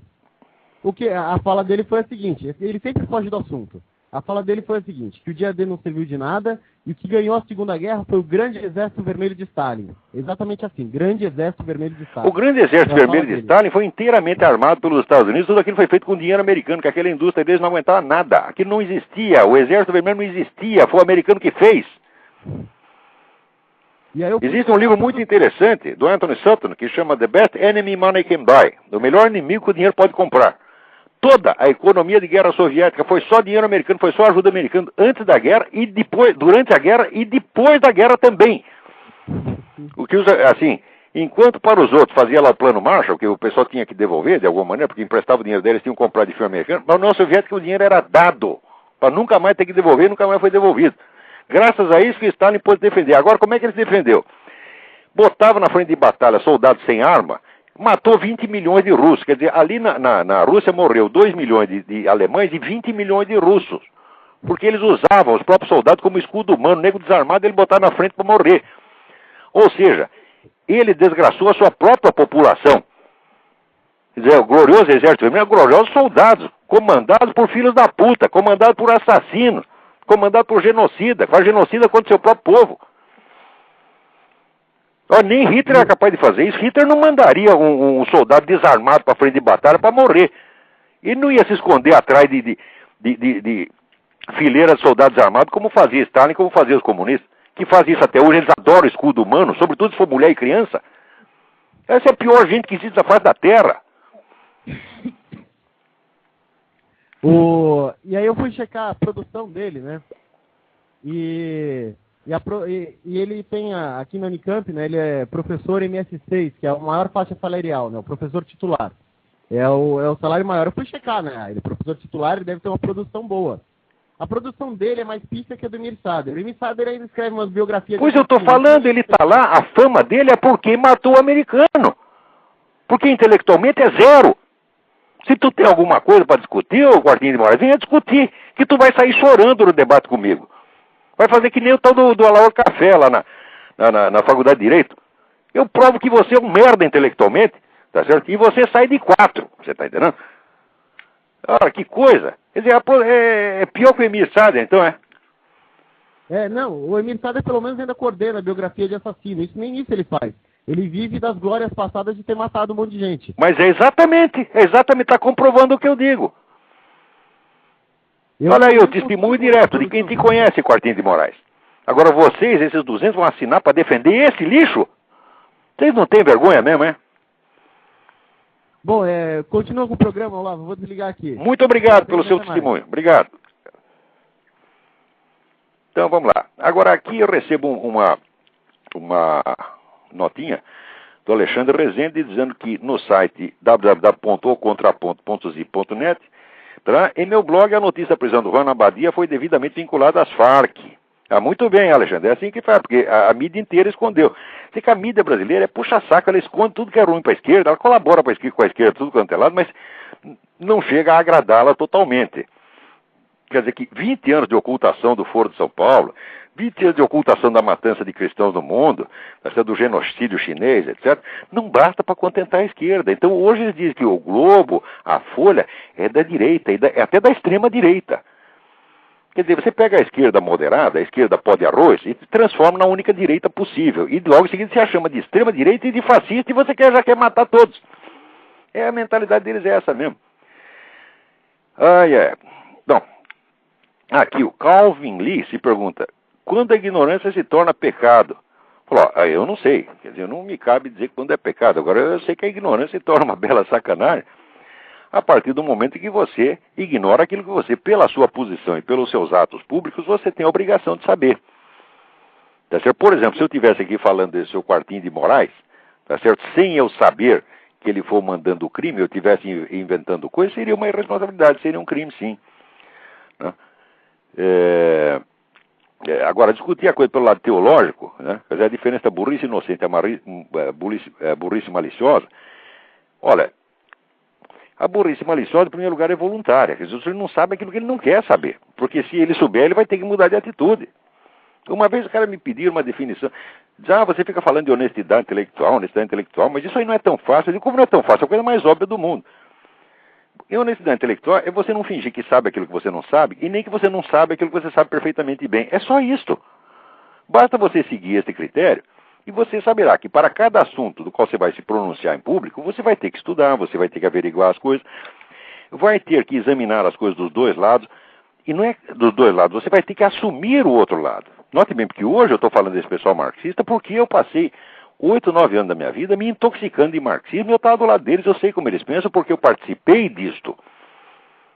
A fala dele foi a seguinte, ele sempre foge do assunto. A fala dele foi a seguinte, que o dia D não serviu de nada e o que ganhou a Segunda Guerra foi o Grande Exército Vermelho de Stalin. Exatamente assim, Grande Exército Vermelho de Stalin. O Grande Exército Vermelho de Stalin foi inteiramente armado pelos Estados Unidos, tudo aquilo foi feito com dinheiro americano, que aquela indústria deles não aguentava nada. Aquilo não existia, o Exército Vermelho não existia, foi o americano que fez. Existe um livro muito interessante do Anthony Sutton que chama The Best Enemy Money Can Buy, o melhor inimigo que o dinheiro pode comprar. Toda a economia de guerra soviética foi só dinheiro americano, foi só ajuda americana antes da guerra e depois, durante a guerra e depois da guerra também. O que assim, enquanto para os outros fazia lá o plano Marshall, que o pessoal tinha que devolver de alguma maneira, porque emprestava o dinheiro deles, tinham que comprar de filme americano, mas no soviético o dinheiro era dado, para nunca mais ter que devolver, nunca mais foi devolvido. Graças a isso que Stalin pôde defender. Agora, como é que ele se defendeu? Botava na frente de batalha soldados sem arma, matou 20 milhões de russos. Quer dizer, ali na Rússia morreu 2 milhões de alemães e 20 milhões de russos. Porque eles usavam os próprios soldados como escudo humano. O nego desarmado ele botava na frente para morrer. Ou seja, ele desgraçou a sua própria população. Quer dizer, o glorioso exército vermelho, gloriosos soldados, comandados por filhos da puta, comandados por assassinos, comandado por genocida, faz genocida contra o seu próprio povo. Nem Hitler era capaz de fazer isso. Hitler não mandaria um soldado desarmado para frente de batalha para morrer. Ele não ia se esconder atrás de fileiras de soldados armados como fazia Stalin, como fazia os comunistas, que fazem isso até hoje. Eles adoram escudo humano, sobretudo se for mulher e criança. Essa é a pior gente que existe na face da Terra. E aí eu fui checar a produção dele, né? E ele tem aqui na Unicamp, né? Ele é professor MS6, que é a maior faixa salarial, né? O professor titular. É o salário maior. Eu fui checar, né? Ele é professor titular, ele deve ter uma produção boa. A produção dele é mais pista que a do Emir Sader. O Emir Sader ainda escreve umas biografias... Pois eu tô falando, ele tá lá, a fama dele é porque matou o americano. Porque intelectualmente é zero. Se tu tem alguma coisa para discutir, ô Quartinho de Moraes, venha discutir, que tu vai sair chorando no debate comigo. Vai fazer que nem o tal do Alaor Café lá na Faculdade de Direito. Eu provo que você é um merda intelectualmente, tá certo? E você sai de 4, você tá entendendo? Ora, que coisa. Quer dizer, é pior que o Emir Sader, então é? Não, o Emir Sader pelo menos ainda coordena a biografia de assassino. Isso nem isso ele faz. Ele vive das glórias passadas de ter matado um monte de gente. Mas é exatamente, está comprovando o que eu digo. Olha aí, o testemunho direto de quem te conhece, Quartinho de Moraes. Agora vocês, esses 200, vão assinar para defender esse lixo? Vocês não têm vergonha mesmo, é? Bom, continua com o programa, Olavo, vou desligar aqui. Muito obrigado pelo seu testemunho, obrigado. Então vamos lá. Agora aqui eu recebo uma notinha do Alexandre Rezende dizendo que no site www.ocontraponto.zip.net, em meu blog a notícia da prisão do Juan Abadia foi devidamente vinculada às Farc. Muito bem, Alexandre, é assim que faz, porque a mídia inteira escondeu. Sei que a mídia brasileira é puxa-saco, ela esconde tudo que é ruim para a esquerda, ela colabora com a esquerda, tudo quanto é lado, mas não chega a agradá-la totalmente. Quer dizer que 20 anos de ocultação do Foro de São Paulo, 20 anos de ocultação da matança de cristãos no mundo, do genocídio chinês, etc., não basta para contentar a esquerda. Então hoje eles dizem que o Globo, a Folha, é da direita, é até da extrema direita. Quer dizer, você pega a esquerda moderada, a esquerda pó de arroz, e transforma na única direita possível. E logo em seguida você a chama de extrema direita e de fascista e você já quer matar todos. A mentalidade deles é essa mesmo. Bom, aqui o Calvin Lee se pergunta, quando a ignorância se torna pecado? Falou, eu não sei, quer dizer, não me cabe dizer quando é pecado. Agora eu sei que a ignorância se torna uma bela sacanagem a partir do momento em que você ignora aquilo que você, pela sua posição e pelos seus atos públicos, você tem a obrigação de saber. Tá certo? Por exemplo, se eu estivesse aqui falando desse seu quartinho de Moraes, tá certo? Sem eu saber que ele for mandando o crime, eu estivesse inventando coisas, seria uma irresponsabilidade, seria um crime, sim. Né? Agora, discutir a coisa pelo lado teológico, né? Quer dizer, a diferença da burrice inocente e a burrice maliciosa, olha, a burrice maliciosa, em primeiro lugar, é voluntária. Quer dizer, ele não sabe aquilo que ele não quer saber. Porque se ele souber, ele vai ter que mudar de atitude. Uma vez o cara me pediu uma definição. Diz, você fica falando de honestidade intelectual, mas isso aí não é tão fácil. Eu digo, como não é tão fácil? É a coisa mais óbvia do mundo. E honestidade intelectual é você não fingir que sabe aquilo que você não sabe, e nem que você não sabe aquilo que você sabe perfeitamente bem. É só isto. Basta você seguir esse critério, e você saberá que para cada assunto do qual você vai se pronunciar em público, você vai ter que estudar, você vai ter que averiguar as coisas, vai ter que examinar as coisas dos dois lados, e não é dos dois lados, você vai ter que assumir o outro lado. Note bem, porque hoje eu estou falando desse pessoal marxista, porque eu passei 8, 9 anos da minha vida me intoxicando de marxismo, e eu estava do lado deles, eu sei como eles pensam, porque eu participei disto.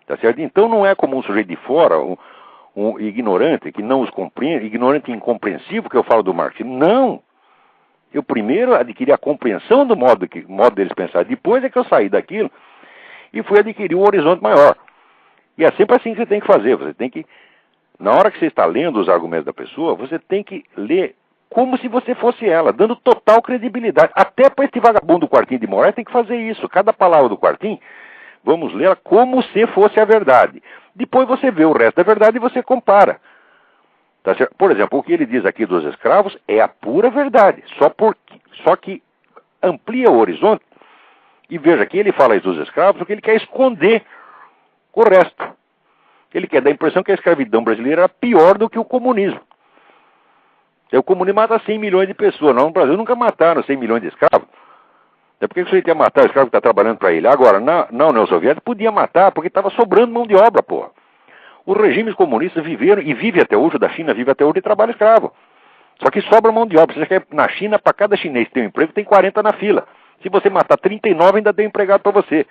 Tá certo? Então não é como um sujeito de fora, um ignorante que não os compreende, ignorante e incompreensível que eu falo do marxismo. Não! Eu primeiro adquiri a compreensão do modo deles pensar. Depois é que eu saí daquilo e fui adquirir um horizonte maior. E é sempre assim que você tem que fazer. Você tem que, na hora que você está lendo os argumentos da pessoa, você tem que ler como se você fosse ela, dando total credibilidade. Até para este vagabundo do Quartinho de Moraes tem que fazer isso. Cada palavra do Quartinho, vamos lê-la como se fosse a verdade. Depois você vê o resto da verdade e você compara. Tá certo? Por exemplo, o que ele diz aqui dos escravos é a pura verdade, só que amplia o horizonte, e veja que ele fala isso dos escravos porque ele quer esconder o resto. Ele quer dar a impressão que a escravidão brasileira era pior do que o comunismo. O comunismo mata 100 milhões de pessoas, no Brasil nunca mataram 100 milhões de escravos. É porque você quer matar o escravo que está trabalhando para ele. Agora, na União Soviética podia matar porque estava sobrando mão de obra, porra. Os regimes comunistas viveram, e vivem até hoje, o da China vive até hoje de trabalho escravo. Só que sobra mão de obra. Você quer, na China, para cada chinês que tem um emprego, tem 40 na fila. Se você matar 39, ainda tem empregado para você.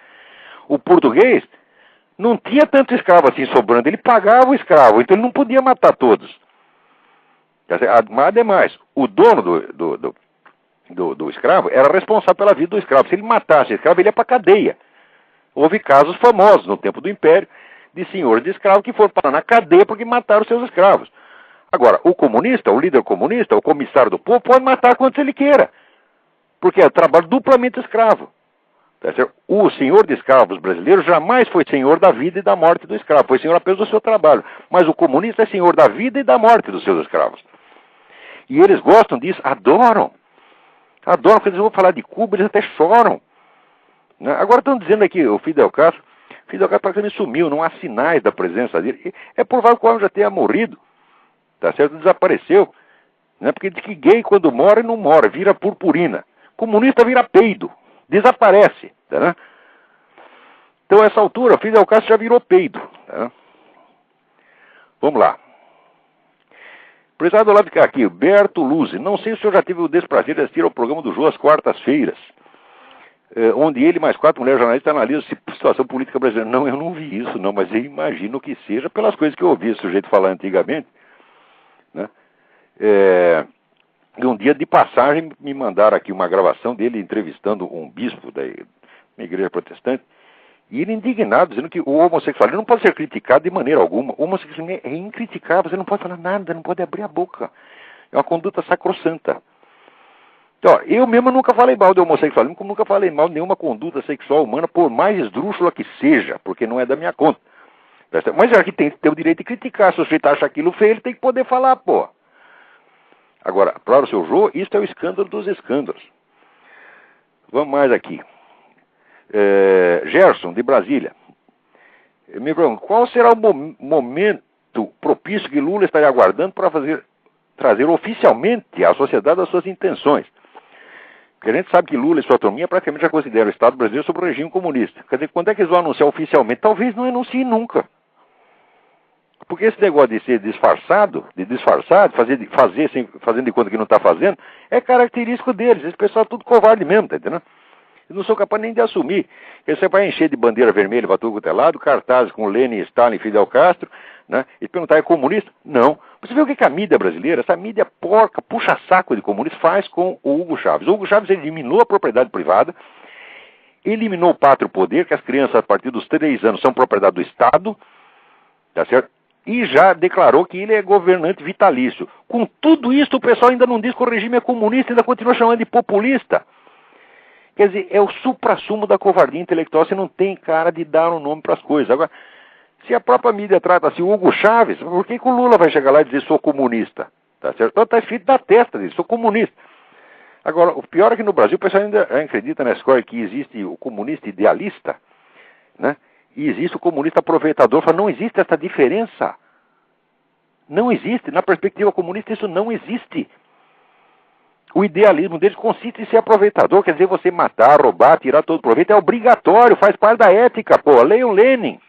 O português não tinha tanto escravo assim sobrando. Ele pagava o escravo, então ele não podia matar todos. Mas, ademais, o dono do escravo era responsável pela vida do escravo. Se ele matasse o escravo, ele ia para a cadeia. Houve casos famosos no tempo do Império, de senhores de escravos que foram parar na cadeia porque mataram seus escravos. Agora, o comunista, o líder comunista, o comissário do povo, pode matar quantos ele queira, porque é trabalho duplamente escravo. O senhor de escravos brasileiro jamais foi senhor da vida e da morte do escravo, foi senhor apenas do seu trabalho. Mas o comunista é senhor da vida e da morte dos seus escravos. E eles gostam disso, adoram. Adoram, quando eles vão falar de Cuba, eles até choram. Agora estão dizendo aqui, o Fidel Castro praticamente sumiu, não há sinais da presença dele. É provável que o homem já tenha morrido, tá certo? Desapareceu. Né? Porque diz que gay, quando mora, não mora, vira purpurina. Comunista vira peido, desaparece. Tá? Então, a essa altura, o Fidel Castro já virou peido. Tá? Vamos lá. Prezado Olavo de cá, aqui, Berto Luzzi. Não sei se o senhor já teve o desprazer de assistir ao programa do Jô às quartas-feiras, onde ele mais 4 mulheres jornalistas analisam a situação política brasileira. Não, eu não vi isso, não, mas eu imagino que seja pelas coisas que eu ouvi esse sujeito falar antigamente. Né? E um dia de passagem me mandaram aqui uma gravação dele entrevistando um bispo da igreja protestante, e ele indignado, dizendo que o homossexualismo não pode ser criticado de maneira alguma. O homossexualismo é incriticável, você não pode falar nada, não pode abrir a boca. É uma conduta sacrossanta. Então, eu mesmo nunca falei mal do homossexualismo, como nunca falei mal de nenhuma conduta sexual humana, por mais esdrúxula que seja, porque não é da minha conta. Mas já que tem que ter o direito de criticar. Se o sujeito acha aquilo feio, ele tem que poder falar, pô. Agora, para o seu Jô, isso é o escândalo dos escândalos. Vamos mais aqui. Gerson, de Brasília. Me pergunto, qual será o momento propício que Lula estaria aguardando para trazer oficialmente à sociedade as suas intenções? Porque a gente sabe que Lula e sua turminha praticamente já consideram o Estado brasileiro sob o regime comunista. Quer dizer, quando é que eles vão anunciar oficialmente? Talvez não anunciem nunca. Porque esse negócio de ser disfarçado, fazendo de conta que não está fazendo, é característico deles. Esse pessoal é tudo covarde mesmo, tá entendendo? Eles não são capazes nem de assumir. Você vai encher de bandeira vermelha para tudo quanto é lado, cartazes com Lenin, Stalin, Fidel Castro, né? E perguntar, é comunista? Não. Você vê o que a mídia brasileira, essa mídia porca, puxa-saco de comunista, faz com o Hugo Chávez. O Hugo Chávez eliminou a propriedade privada, eliminou o pátrio poder, que as crianças a partir dos 3 anos são propriedade do Estado, tá certo? E já declarou que ele é governante vitalício. Com tudo isso, o pessoal ainda não diz que o regime é comunista, ainda continua chamando de populista. Quer dizer, é o suprassumo da covardia intelectual. Você não tem cara de dar um nome para as coisas. Agora, se a própria mídia trata assim o Hugo Chávez, por que o Lula vai chegar lá e dizer sou comunista? Tá certo? Então está escrito na testa dele, sou comunista. Agora, o pior é que no Brasil o pessoal ainda acredita na escola que existe o comunista idealista, né? E existe o comunista aproveitador. Fala, não existe essa diferença. Não existe. Na perspectiva comunista isso não existe. O idealismo deles consiste em ser aproveitador. Quer dizer, você matar, roubar, tirar todo proveito. É obrigatório, faz parte da ética, pô. Leiam Lenin.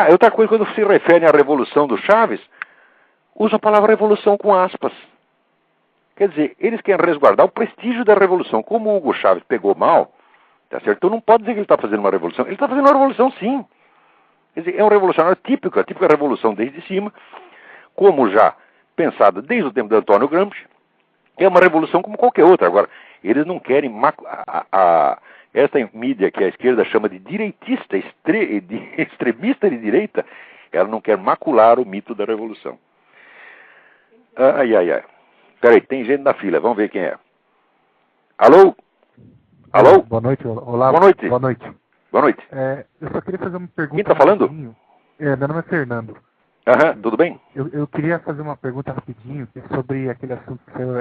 Outra coisa, quando se refere à revolução do Chaves, usa a palavra revolução com aspas. Quer dizer, eles querem resguardar o prestígio da revolução. Como o Hugo Chávez pegou mal, tá certo? Então não pode dizer que ele está fazendo uma revolução. Ele está fazendo uma revolução, sim. Quer dizer, é um revolucionário típico, a típica revolução desde cima, como já pensada desde o tempo de Antônio Gramsci, é uma revolução como qualquer outra. Agora, eles não querem... Essa mídia que a esquerda chama de direitista, extremista de direita, ela não quer macular o mito da revolução. Peraí, tem gente na fila, vamos ver quem é. Alô? Alô? Boa noite, olá. Boa noite. Boa noite. Boa noite. Eu só queria fazer uma pergunta. Quem está falando? Meu nome é Fernando. Tudo bem? Eu queria fazer uma pergunta rapidinho sobre aquele assunto que saiu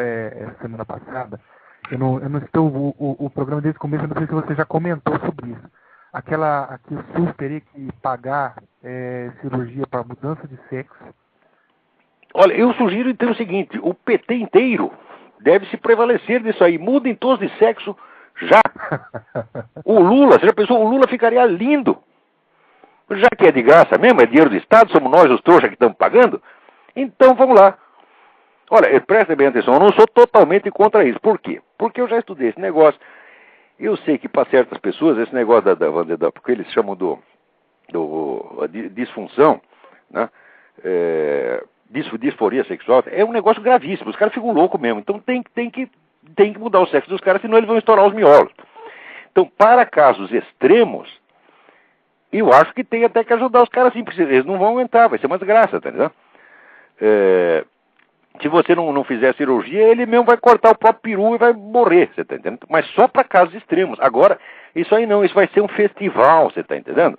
semana passada. Eu não estou... O programa desde o começo, eu não sei se você já comentou sobre isso. Que o SUS teria que pagar cirurgia para mudança de sexo. Olha, eu sugiro então o seguinte, o PT inteiro deve se prevalecer disso aí. Mudem todos de sexo já. O Lula, você já pensou? O Lula ficaria lindo. Já que é de graça mesmo, é dinheiro do Estado, somos nós os trouxas que estamos pagando. Então vamos lá. Olha, prestem bem atenção, eu não sou totalmente contra isso. Por quê? Porque eu já estudei esse negócio. Eu sei que para certas pessoas esse negócio porque eles chamam de disfunção, né? Disforia sexual, é um negócio gravíssimo. Os caras ficam loucos mesmo. Então tem que mudar o sexo dos caras, senão eles vão estourar os miolos. Então, para casos extremos, eu acho que tem até que ajudar os caras assim, porque eles não vão aguentar, vai ser uma desgraça, tá entendendo? Se você não fizer a cirurgia, ele mesmo vai cortar o próprio peru e vai morrer, você tá entendendo? Mas só para casos extremos. Agora, isso aí não, isso vai ser um festival, você tá entendendo?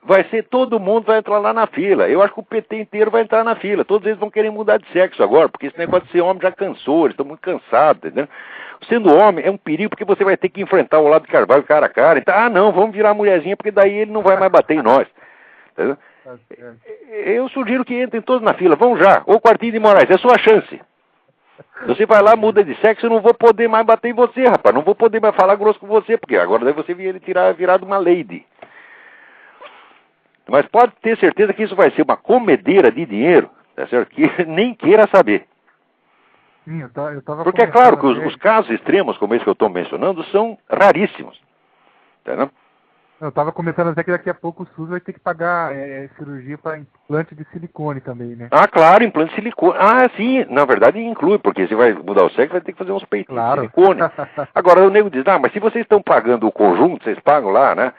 Vai ser, todo mundo vai entrar lá na fila. Eu acho que o PT inteiro vai entrar na fila. Todos eles vão querer mudar de sexo agora, porque esse negócio de ser homem já cansou, eles estão muito cansados, tá entendendo? Sendo homem é um perigo, porque você vai ter que enfrentar o Olavo de Carvalho cara a cara. Então, não, vamos virar mulherzinha, porque daí ele não vai mais bater em nós. Tá entendendo? Eu sugiro que entrem todos na fila, vão já. Ou Quartinho de Moraes, é a sua chance. Você vai lá, muda de sexo, eu não vou poder mais bater em você, rapaz. Não vou poder mais falar grosso com você, porque agora daí você vier ele virado uma lady. Mas pode ter certeza que isso vai ser uma comedeira de dinheiro, tá certo? Que nem queira saber. Sim, eu tava porque é claro que os casos extremos, como esse que eu estou mencionando, são raríssimos. Tá, não? Eu estava começando até que daqui a pouco o SUS vai ter que pagar cirurgia para implante de silicone também, né? Claro, implante de silicone. Sim, na verdade inclui, porque se vai mudar o sexo, vai ter que fazer uns peitinhos de silicone. Agora o nego diz, mas se vocês estão pagando o conjunto, vocês pagam lá, né?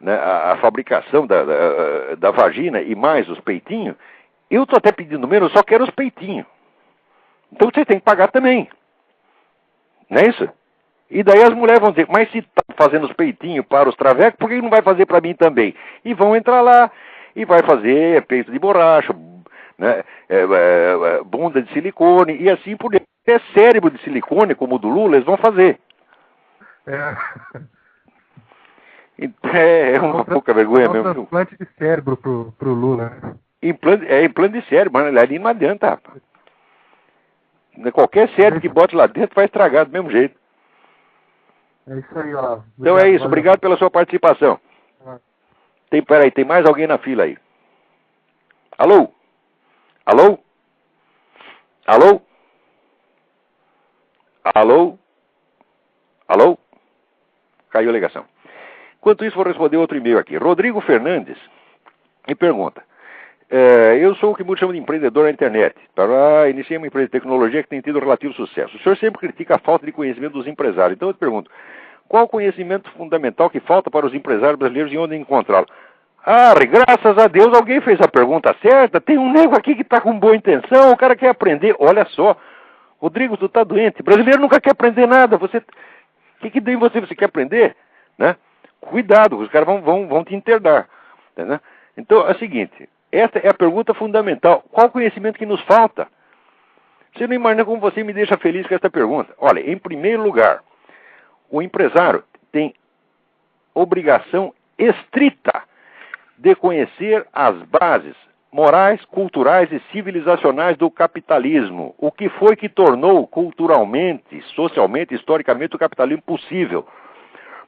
A fabricação da vagina e mais os peitinhos, eu estou até pedindo menos, eu só quero os peitinhos. Então vocês têm que pagar também. Não é isso? E daí as mulheres vão dizer, mas se tá fazendo os peitinhos para os travecos, por que não vai fazer para mim também? E vão entrar lá e vai fazer peito de borracha, né, bunda de silicone e assim por diante. Até cérebro de silicone, como o do Lula, eles vão fazer. É uma pouca vergonha mesmo. Implante de cérebro pro Lula. Implante de cérebro, mas ali não adianta, rapaz. Qualquer cérebro que bote lá dentro vai estragar do mesmo jeito. É isso aí, ó. Então é isso, obrigado pela sua participação. Peraí, tem mais alguém na fila aí. Alô? Alô? Alô? Alô? Alô? Caiu a ligação. Enquanto isso, vou responder outro e-mail aqui. Rodrigo Fernandes me pergunta. Eu sou o que muitos chamam de empreendedor na internet. Iniciei uma empresa de tecnologia que tem tido relativo sucesso. O senhor sempre critica a falta de conhecimento dos empresários. Então eu te pergunto, qual o conhecimento fundamental que falta para os empresários brasileiros e onde encontrá-lo? Graças a Deus alguém fez a pergunta certa. Tem um nego aqui que está com boa intenção, o cara quer aprender. Olha só, Rodrigo, tu está doente. Brasileiro nunca quer aprender nada. O que tem você quer aprender? Né? Cuidado, os caras vão te internar. Né? Então é o seguinte, esta é a pergunta fundamental. Qual o conhecimento que nos falta? Você não imagina como você me deixa feliz com esta pergunta. Olha, em primeiro lugar, o empresário tem obrigação estrita de conhecer as bases morais, culturais e civilizacionais do capitalismo. O que foi que tornou culturalmente, socialmente, historicamente o capitalismo possível?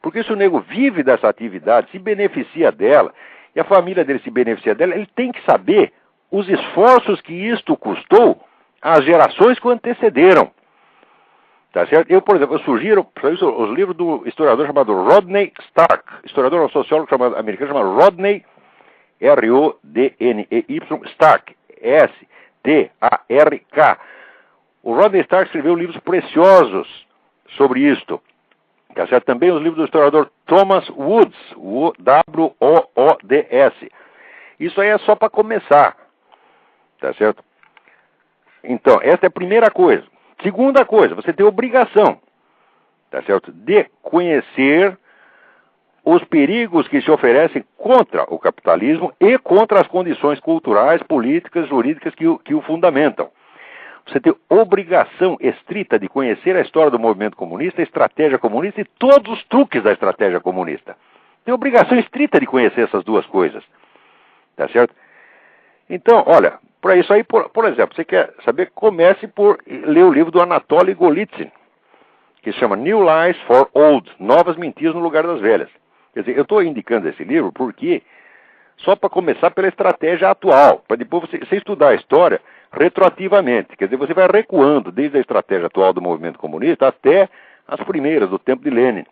Porque se o nego vive dessa atividade, se beneficia dela, e a família dele se beneficia dela, ele tem que saber os esforços que isto custou às gerações que o antecederam. Tá certo? Eu, por exemplo, sugiro os livros do historiador chamado Rodney Stark, historiador sociólogo americano chamado Rodney R-O-D-N-E-Y Stark, S-T-A-R-K. O Rodney Stark escreveu livros preciosos sobre isto. Tá certo? Também os livros do historiador Thomas Woods, W-O-O-D-S. Isso aí é só para começar. Tá certo? Então, essa é a primeira coisa. Segunda coisa, você tem obrigação, tá certo, de conhecer os perigos que se oferecem contra o capitalismo e contra as condições culturais, políticas, jurídicas que o fundamentam. Você tem obrigação estrita de conhecer a história do movimento comunista, a estratégia comunista e todos os truques da estratégia comunista. Tem obrigação estrita de conhecer essas duas coisas, tá certo? Então, olha, para isso aí, por exemplo, você quer saber, comece por ler o livro do Anatoly Golitsyn, que se chama New Lies for Old, Novas Mentiras no Lugar das Velhas. Quer dizer, eu estou indicando esse livro porque, só para começar pela estratégia atual, para depois você estudar a história retroativamente. Quer dizer, você vai recuando desde a estratégia atual do movimento comunista até as primeiras, do tempo de Lenin.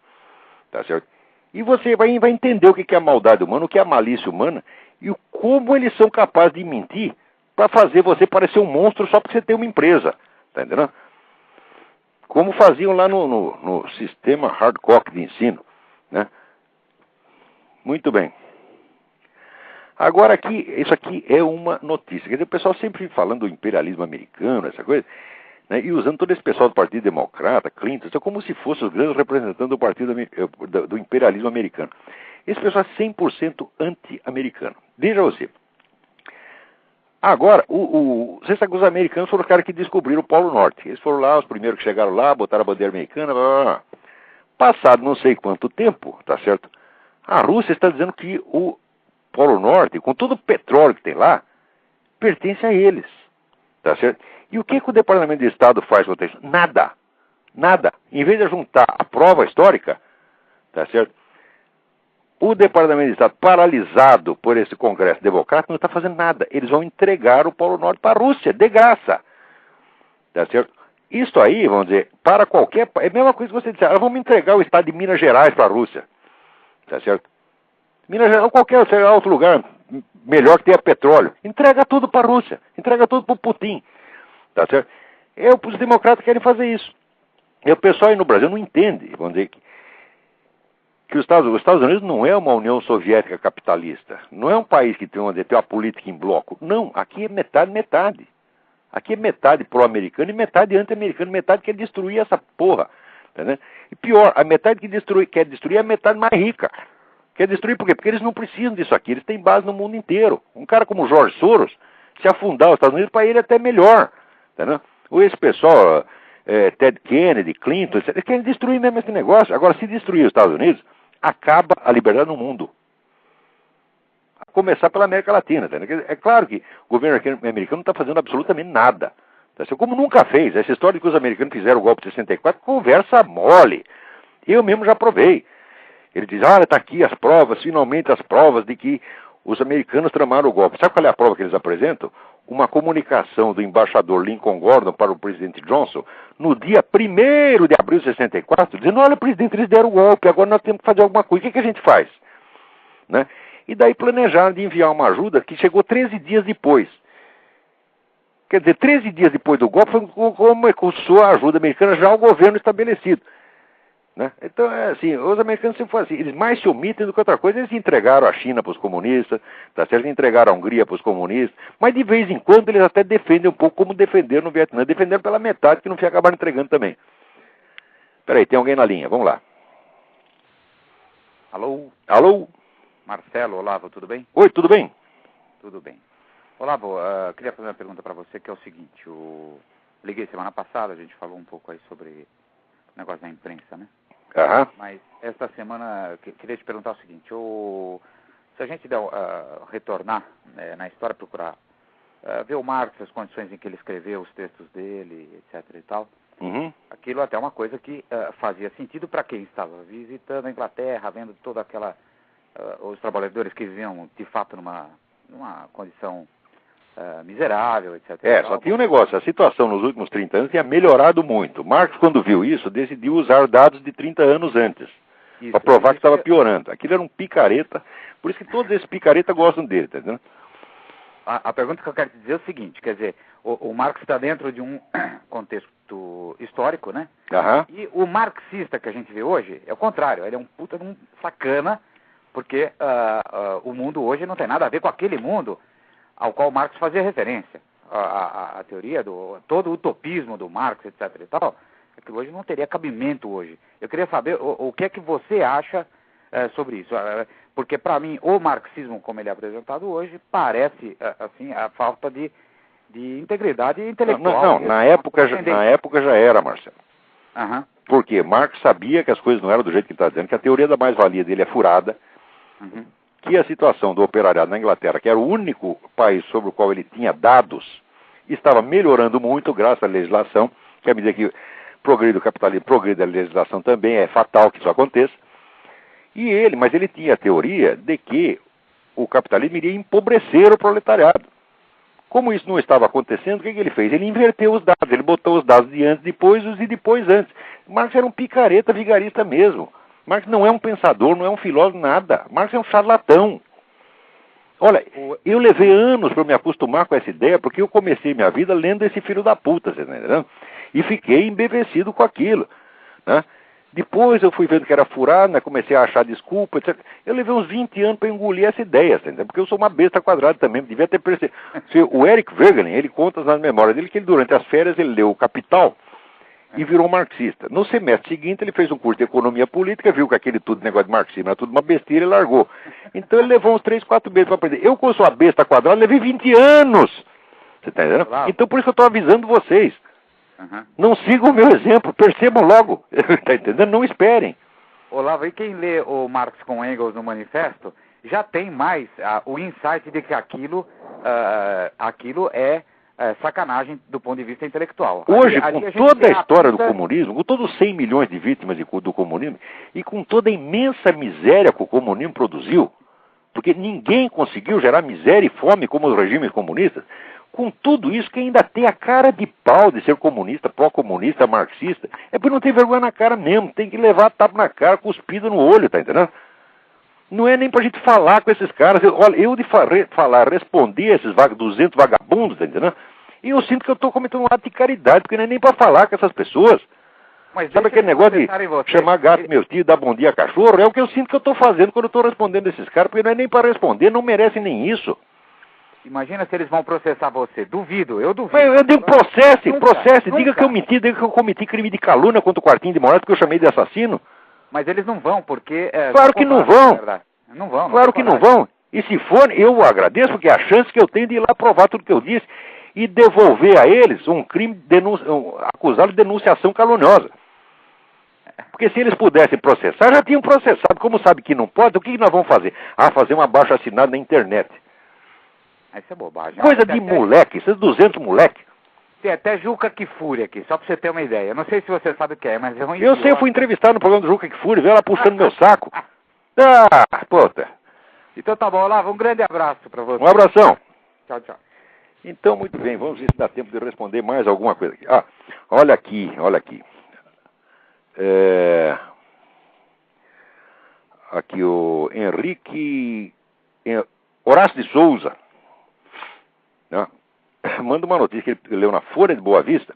Tá certo? E você vai entender o que é a maldade humana, o que é a malícia humana, e como eles são capazes de mentir para fazer você parecer um monstro só porque você tem uma empresa. Tá entendendo? Como faziam lá no sistema Hardcock de ensino. Né? Muito bem. Agora aqui, isso aqui é uma notícia. Quer dizer, o pessoal sempre falando do imperialismo americano, essa coisa, né, e usando todo esse pessoal do Partido Democrata, Clinton, isso é como se fosse os grandes representantes do Partido do imperialismo americano. Esse pessoal é 100% anti-americano. Veja você. Agora, você sabe que os americanos foram os caras que descobriram o Polo Norte. Eles foram lá, os primeiros que chegaram lá, botaram a bandeira americana, blá, blá, blá. Passado não sei quanto tempo, tá certo? A Rússia está dizendo que o Polo Norte, com todo o petróleo que tem lá, pertence a eles, tá certo? E o que o Departamento de Estado faz contra isso? Nada. Nada. Em vez de juntar a prova histórica, tá certo? O Departamento de Estado, paralisado por esse Congresso Democrata, não está fazendo nada. Eles vão entregar o Polo Norte para a Rússia, de graça. Tá certo? Isso aí, vamos dizer, para qualquer... É a mesma coisa que você disser, vamos entregar o estado de Minas Gerais para a Rússia. Tá certo? Minas Gerais, ou qualquer outro lugar melhor que tenha petróleo. Entrega tudo para a Rússia. Entrega tudo para o Putin. Tá certo? Os democratas querem fazer isso. E o pessoal aí no Brasil não entende, vamos dizer, que os Estados Unidos não é uma União Soviética capitalista. Não é um país que tem uma política em bloco. Não, aqui é metade. Aqui é metade pró-americano e metade anti-americano. Metade quer destruir essa porra. Entendeu? E pior, a metade que quer destruir é a metade mais rica. Quer destruir por quê? Porque eles não precisam disso aqui, eles têm base no mundo inteiro. Um cara como George Soros, se afundar os Estados Unidos, para ele é até melhor. Entendeu? Ou esse pessoal, Ted Kennedy, Clinton, eles querem destruir mesmo esse negócio. Agora, se destruir os Estados Unidos, acaba a liberdade no mundo. A começar pela América Latina. Entendeu? É claro que o governo americano não está fazendo absolutamente nada. Como nunca fez. Essa história de que os americanos fizeram o golpe de 64, conversa mole. Eu mesmo já provei. Ele diz, olha, está aqui as provas, finalmente as provas de que os americanos tramaram o golpe. Sabe qual é a prova que eles apresentam? Uma comunicação do embaixador Lincoln Gordon para o presidente Johnson no dia 1º de abril de 64, dizendo, olha, presidente, eles deram o golpe, agora nós temos que fazer alguma coisa. O que a gente faz? Né? E daí planejaram de enviar uma ajuda que chegou 13 dias depois. Quer dizer, 13 dias depois do golpe, começou a ajuda americana já ao governo estabelecido. Né? Então, assim, os americanos sempre foram assim, eles mais se omitem do que outra coisa. Eles entregaram a China para os comunistas, tá certo? Eles entregaram a Hungria para os comunistas, mas de vez em quando eles até defendem um pouco como defenderam no Vietnã. Defenderam pela metade, que no fim acabaram entregando também. Peraí, tem alguém na linha, vamos lá. Alô? Alô? Marcelo, Olavo, tudo bem? Oi, tudo bem? Tudo bem. Olavo, queria fazer uma pergunta para você, que é o seguinte, liguei semana passada, a gente falou um pouco aí sobre o negócio da imprensa, né? Aham. Mas esta semana, queria te perguntar o seguinte, se a gente retornar na história, procurar ver o Marx, as condições em que ele escreveu, os textos dele, etc e tal, aquilo até é uma coisa que fazia sentido para quem estava visitando a Inglaterra, vendo toda aquela, os trabalhadores que viviam de fato numa condição miserável, etc. Só tinha um negócio, a situação nos últimos 30 anos tinha melhorado muito. Marx, quando viu isso, decidiu usar dados de 30 anos antes, para provar que estava piorando. Aquilo era um picareta, por isso que todos esses picaretas gostam dele, tá entendendo? A pergunta que eu quero te dizer é o seguinte, quer dizer, o Marx está dentro de um contexto histórico, né? E o marxista que a gente vê hoje é o contrário, ele é um puta de um sacana, porque o mundo hoje não tem nada a ver com aquele mundo ao qual Marx fazia referência. A teoria, todo o utopismo do Marx, etc. e tal, aquilo hoje não teria cabimento hoje. Eu queria saber o que é que você acha sobre isso. Porque, para mim, o marxismo, como ele é apresentado hoje, parece, assim, a falta de integridade intelectual. Não, na época já era, Marcelo. Porque Marx sabia que as coisas não eram do jeito que ele está dizendo, que a teoria da mais-valia dele é furada, que a situação do operariado na Inglaterra, que era o único país sobre o qual ele tinha dados, estava melhorando muito graças à legislação, que à medida que progride o capitalismo, progride a legislação também, é fatal que isso aconteça. Mas ele tinha a teoria de que o capitalismo iria empobrecer o proletariado. Como isso não estava acontecendo, o que ele fez? Ele inverteu os dados, ele botou os dados de antes, depois, os de depois, antes. Marx era um picareta vigarista mesmo. Marx não é um pensador, não é um filósofo, nada. Marx é um charlatão. Olha, eu levei anos para me acostumar com essa ideia, porque eu comecei minha vida lendo esse filho da puta, você tá entendendo? E fiquei embevecido com aquilo, né? Depois eu fui vendo que era furado, né? Comecei a achar desculpa, etc. Eu levei uns 20 anos para engolir essa ideia, tá entendendo? Porque eu sou uma besta quadrada também, devia ter percebido. O Eric Wegelin, ele conta nas memórias dele que ele, durante as férias ele leu o Capital e virou marxista. No semestre seguinte ele fez um curso de economia política, viu que aquele negócio de marxismo era tudo uma besteira e largou. Então ele levou uns 3, 4 meses para aprender. Eu, como sou a besta quadrada, levei 20 anos. Você está entendendo? Claro. Então por isso que eu estou avisando vocês. Não sigam o meu exemplo, percebam logo. Está entendendo? Não esperem. Olavo, e quem lê o Marx com Engels no manifesto já tem mais o insight de que aquilo é sacanagem do ponto de vista intelectual. Hoje, com toda a história do comunismo, com todos os 100 milhões de vítimas do comunismo, e com toda a imensa miséria que o comunismo produziu, porque ninguém conseguiu gerar miséria e fome como os regimes comunistas, com tudo isso, que ainda tem a cara de pau de ser comunista, pró-comunista, marxista, é porque não tem vergonha na cara mesmo, tem que levar tapa na cara, cuspido no olho, tá entendendo? Não é nem pra gente falar com esses caras. Olha, eu de falar, responder a esses 200 vagabundos, tá entendendo? E eu sinto que eu estou cometendo um ato de caridade, porque não é nem pra falar com essas pessoas. Mas sabe aquele negócio de chamar gato meu tio, dar bom dia a cachorro? É o que eu sinto que eu estou fazendo quando eu estou respondendo esses caras, porque não é nem para responder, não merecem nem isso. Imagina se eles vão processar você. Duvido, eu duvido. Eu digo processe. Diga que eu menti, diga que eu cometi crime de calúnia contra o Quartinho de Moraes, porque eu chamei de assassino. Mas eles não vão, porque... Claro que não vão. Não vão. Claro que não vão. E se for, eu agradeço, porque é a chance que eu tenho de ir lá provar tudo que eu disse e devolver a eles um crime, acusado de denunciação caluniosa. Porque se eles pudessem processar, já tinham processado. Como sabe que não pode, o que nós vamos fazer? Fazer uma abaixo-assinado na internet. Isso é bobagem. Coisa de moleque, esses 200 moleque. Tem até Juca Kfouri aqui, só pra você ter uma ideia. Eu não sei se você sabe o que é, mas é um Eu sei, eu fui entrevistado no programa do Juca Kfouri, veio ela puxando meu saco. Puta. Então tá bom, Olavo, um grande abraço pra você. Um abração. Tchau, tchau. Então, muito bem, vamos ver se dá tempo de responder mais alguma coisa aqui. Olha aqui. Aqui o Henrique Horácio de Souza, né? Manda uma notícia que ele leu na Folha de Boa Vista.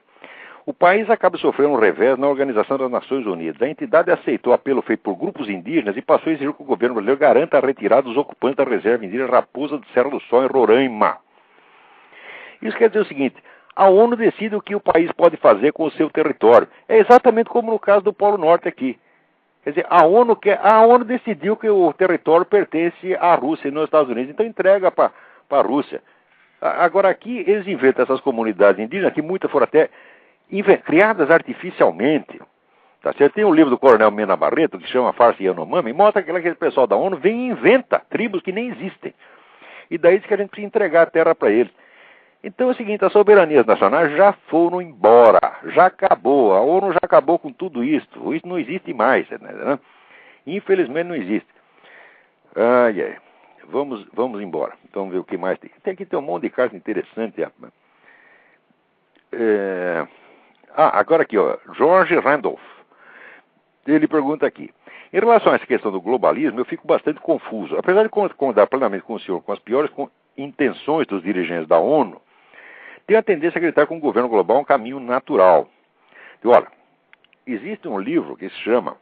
O país acaba sofrendo um revés na Organização das Nações Unidas. A entidade aceitou o apelo feito por grupos indígenas e passou a exigir que o governo brasileiro garanta a retirada dos ocupantes da reserva indígena Raposa do Serra do Sol, em Roraima. Isso quer dizer o seguinte: a ONU decide o que o país pode fazer com o seu território. É exatamente como no caso do Polo Norte aqui. Quer dizer, a ONU decidiu que o território pertence à Rússia e nos Estados Unidos, então entrega para a Rússia. Agora aqui eles inventam essas comunidades indígenas, que muitas foram até criadas artificialmente. Tá certo? Tem um livro do Coronel Mena Barreto, que chama Farsa Yanomami, e mostra que aquele pessoal da ONU vem e inventa tribos que nem existem. E daí diz que a gente precisa entregar a terra para eles. Então é o seguinte, as soberanias nacionais já foram embora, já acabou, a ONU já acabou com tudo isso não existe mais, né? Infelizmente não existe. Vamos embora, vamos ver o que mais tem. Tem aqui um monte de carta interessante. Agora aqui, George Randolph, ele pergunta aqui: em relação a essa questão do globalismo, eu fico bastante confuso. Apesar de concordar plenamente com o senhor com as piores intenções dos dirigentes da ONU, tem a tendência a acreditar que um governo global é um caminho natural. E olha, existe um livro que se chama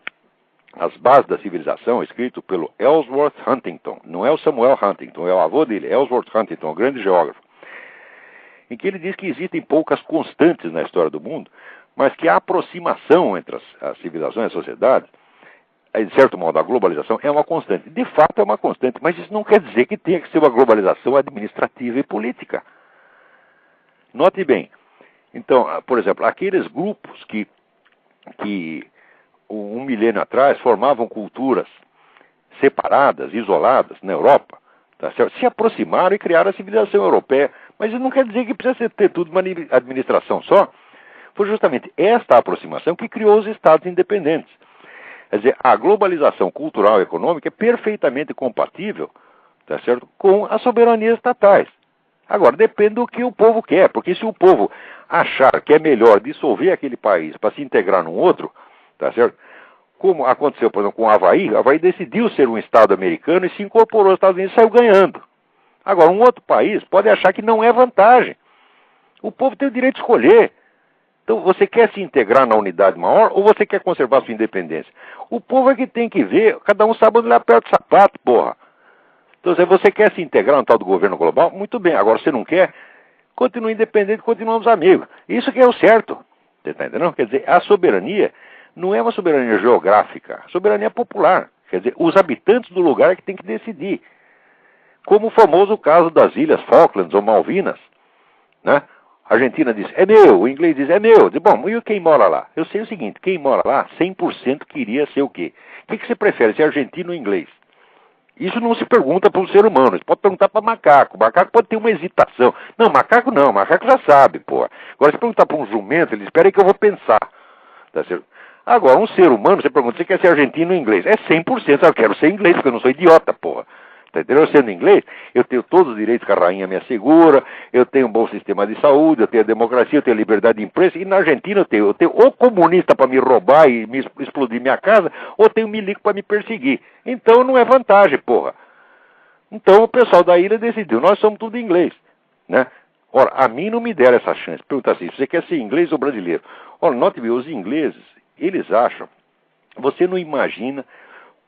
As Bases da Civilização, escrito pelo Ellsworth Huntington. Não é o Samuel Huntington, é o avô dele, Ellsworth Huntington, um grande geógrafo. Em que ele diz que existem poucas constantes na história do mundo, mas que a aproximação entre as civilizações e as sociedades, de certo modo, a globalização é uma constante. De fato é uma constante, mas isso não quer dizer que tenha que ser uma globalização administrativa e política. Note bem, então, por exemplo, aqueles grupos que um milênio atrás formavam culturas separadas, isoladas na Europa, tá certo? Se aproximaram e criaram a civilização europeia, mas isso não quer dizer que precisa ter tudo uma administração só. Foi justamente esta aproximação que criou os estados independentes. Quer dizer, a globalização cultural e econômica é perfeitamente compatível, tá certo, com as soberanias estatais. Agora, depende do que o povo quer, porque se o povo achar que é melhor dissolver aquele país para se integrar num outro, tá certo? Como aconteceu, por exemplo, com o Havaí decidiu ser um Estado americano e se incorporou aos Estados Unidos e saiu ganhando. Agora, um outro país pode achar que não é vantagem. O povo tem o direito de escolher. Então, você quer se integrar na unidade maior ou você quer conservar sua independência? O povo é que tem que ver, cada um sabe onde ele aperta o sapato, porra. Então, se você quer se integrar no tal do governo global, muito bem. Agora, se não quer, continue independente, continuamos amigos. Isso que é o certo. Você está entendendo? Quer dizer, a soberania não é uma soberania geográfica, soberania popular. Quer dizer, os habitantes do lugar é que tem que decidir. Como o famoso caso das Ilhas Falklands ou Malvinas, né? A Argentina diz, é meu, o inglês diz, é meu. Diz, bom, e quem mora lá? Eu sei o seguinte, quem mora lá, 100% queria ser o quê? O que você prefere, ser argentino ou inglês? Isso não se pergunta para um ser humano, você pode perguntar para macaco. O macaco pode ter uma hesitação. Não, macaco já sabe, pô. Agora, se perguntar para um jumento, ele espera aí que eu vou pensar. Tá certo? Agora, um ser humano, você pergunta, você quer ser argentino ou inglês? É 100%, eu quero ser inglês, porque eu não sou idiota, porra. Tá entendendo? Eu sendo inglês, eu tenho todos os direitos que a rainha me assegura, eu tenho um bom sistema de saúde, eu tenho a democracia, eu tenho a liberdade de imprensa, e na Argentina eu tenho ou comunista para me roubar e me explodir minha casa, ou tenho milico para me perseguir. Então não é vantagem, porra. Então o pessoal da ilha decidiu, nós somos tudo inglês, né? Ora, a mim não me deram essa chance. Pergunta assim, você quer ser inglês ou brasileiro? Ora, note bem, os ingleses, eles acham, você não imagina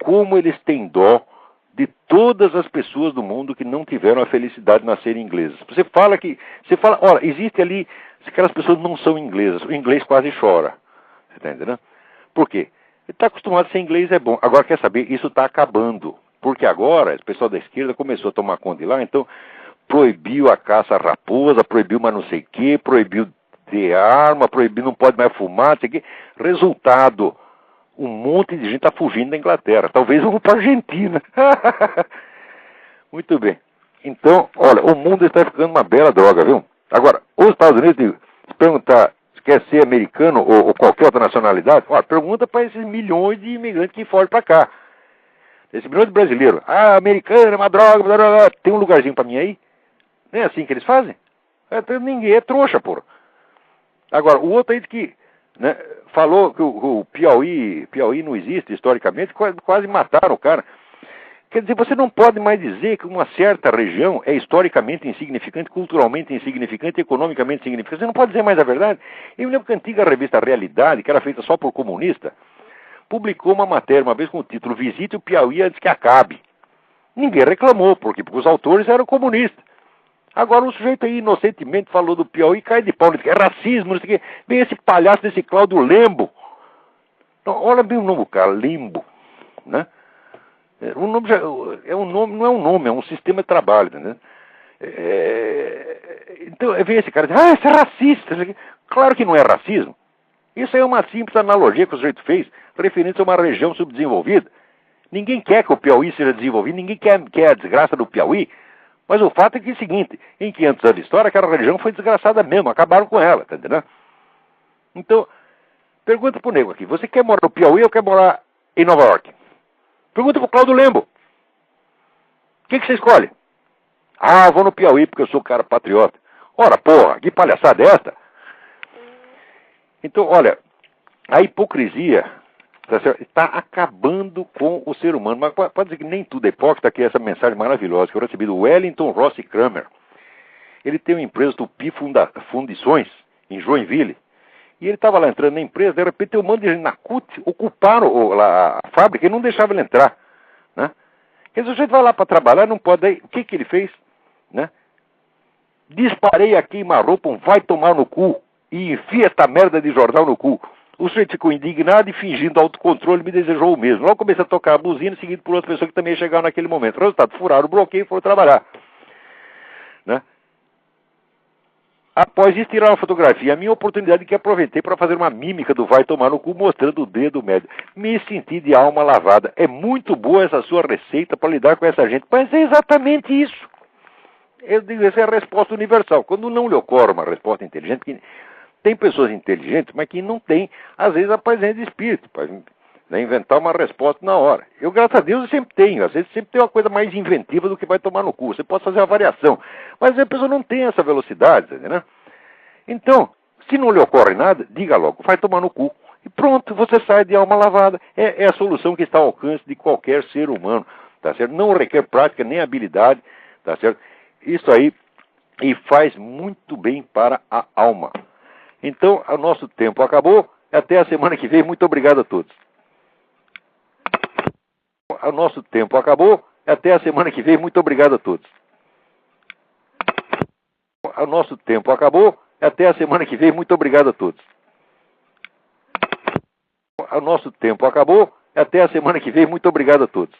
como eles têm dó de todas as pessoas do mundo que não tiveram a felicidade de nascer inglesas. Você fala, olha, existe ali, aquelas pessoas não são inglesas, o inglês quase chora. Você está entendendo? Por quê? Ele está acostumado a ser inglês, é bom. Agora, quer saber, isso está acabando. Porque agora, o pessoal da esquerda começou a tomar conta de lá, então proibiu a caça à raposa, proibiu mais não sei o quê, proibiu ter arma, proibiu, não pode mais fumar, não sei o quê. Resultado, um monte de gente está fugindo da Inglaterra. Talvez vão para a Argentina. Muito bem. Então, olha, o mundo está ficando uma bela droga, viu? Agora, os Estados Unidos, se perguntar se quer ser americano ou qualquer outra nacionalidade, olha, pergunta para esses milhões de imigrantes que fogem para cá. Esse milhão de brasileiros. Ah, americano é uma droga, blá, blá, blá. Tem um lugarzinho para mim aí? Não é assim que eles fazem? Ninguém é trouxa, porra. Agora, o outro aí diz que, né, falou que o Piauí não existe historicamente, quase mataram o cara. Quer dizer, você não pode mais dizer que uma certa região é historicamente insignificante, culturalmente insignificante, economicamente insignificante. Você não pode dizer mais a verdade. Eu me lembro que a antiga revista Realidade, que era feita só por comunista, publicou uma matéria uma vez com o título Visite o Piauí antes que acabe. Ninguém reclamou, porque os autores eram comunistas. Agora o sujeito aí inocentemente falou do Piauí e cai de pau, que é racismo, não sei o quê. Vem esse palhaço desse Cláudio Lembo. Então, olha bem o nome do cara, Lembo, né? O nome não é um nome, é um sistema de trabalho, né? Então vem esse cara e diz, isso é racista. Claro que não é racismo. Isso é uma simples analogia que o sujeito fez, referente a uma região subdesenvolvida. Ninguém quer que o Piauí seja desenvolvido, ninguém quer a desgraça do Piauí. Mas o fato é que é o seguinte, em 500 anos de história, aquela região foi desgraçada mesmo, acabaram com ela, tá entendendo? Então, pergunta pro nego aqui, você quer morar no Piauí ou quer morar em Nova York? Pergunta pro Cláudio Lembo. O que você escolhe? Ah, eu vou no Piauí porque eu sou cara patriota. Ora, porra, que palhaçada é esta? Então, olha, a hipocrisia está acabando com o ser humano. Mas pode dizer que nem tudo é hipócrita, que essa mensagem maravilhosa que eu recebi do Wellington Rossi Kramer. Ele tem uma empresa Tupi Fundições, em Joinville. E ele estava lá entrando na empresa, de repente um monte de gente na CUT ocuparam a fábrica e não deixava ele entrar. Né? Quer dizer, o sujeito vai lá para trabalhar, não pode. Aí, o que ele fez? Né? Disparei a queima-roupa, vai tomar no cu. E enfia esta merda de jornal no cu. O sujeito ficou indignado e, fingindo autocontrole, me desejou o mesmo. Logo comecei a tocar a buzina, seguido por outra pessoa que também chegava naquele momento. Resultado, furaram o bloqueio e foram trabalhar. Né? Após isso, tiraram uma fotografia. A minha oportunidade que aproveitei para fazer uma mímica do vai tomar no cu, mostrando o dedo médio. Me senti de alma lavada. É muito boa essa sua receita para lidar com essa gente. Mas é exatamente isso. Eu digo, essa é a resposta universal. Quando não lhe ocorre uma resposta inteligente, que tem pessoas inteligentes, mas que não têm, às vezes, a presença de espírito, para inventar uma resposta na hora. Eu, graças a Deus, eu sempre tenho. Às vezes, sempre tem uma coisa mais inventiva do que vai tomar no cu. Você pode fazer uma variação. Mas a pessoa não tem essa velocidade, né? Então, se não lhe ocorre nada, diga logo, vai tomar no cu. E pronto, você sai de alma lavada. É a solução que está ao alcance de qualquer ser humano, tá certo? Não requer prática nem habilidade, tá certo? Isso aí, e faz muito bem para a alma. Então, o nosso tempo acabou. Até a semana que vem. Muito obrigado a todos. O nosso tempo acabou. Até a semana que vem. Muito obrigado a todos. O nosso tempo acabou. Até a semana que vem. Muito obrigado a todos. O nosso tempo acabou. Até a semana que vem. Muito obrigado a todos.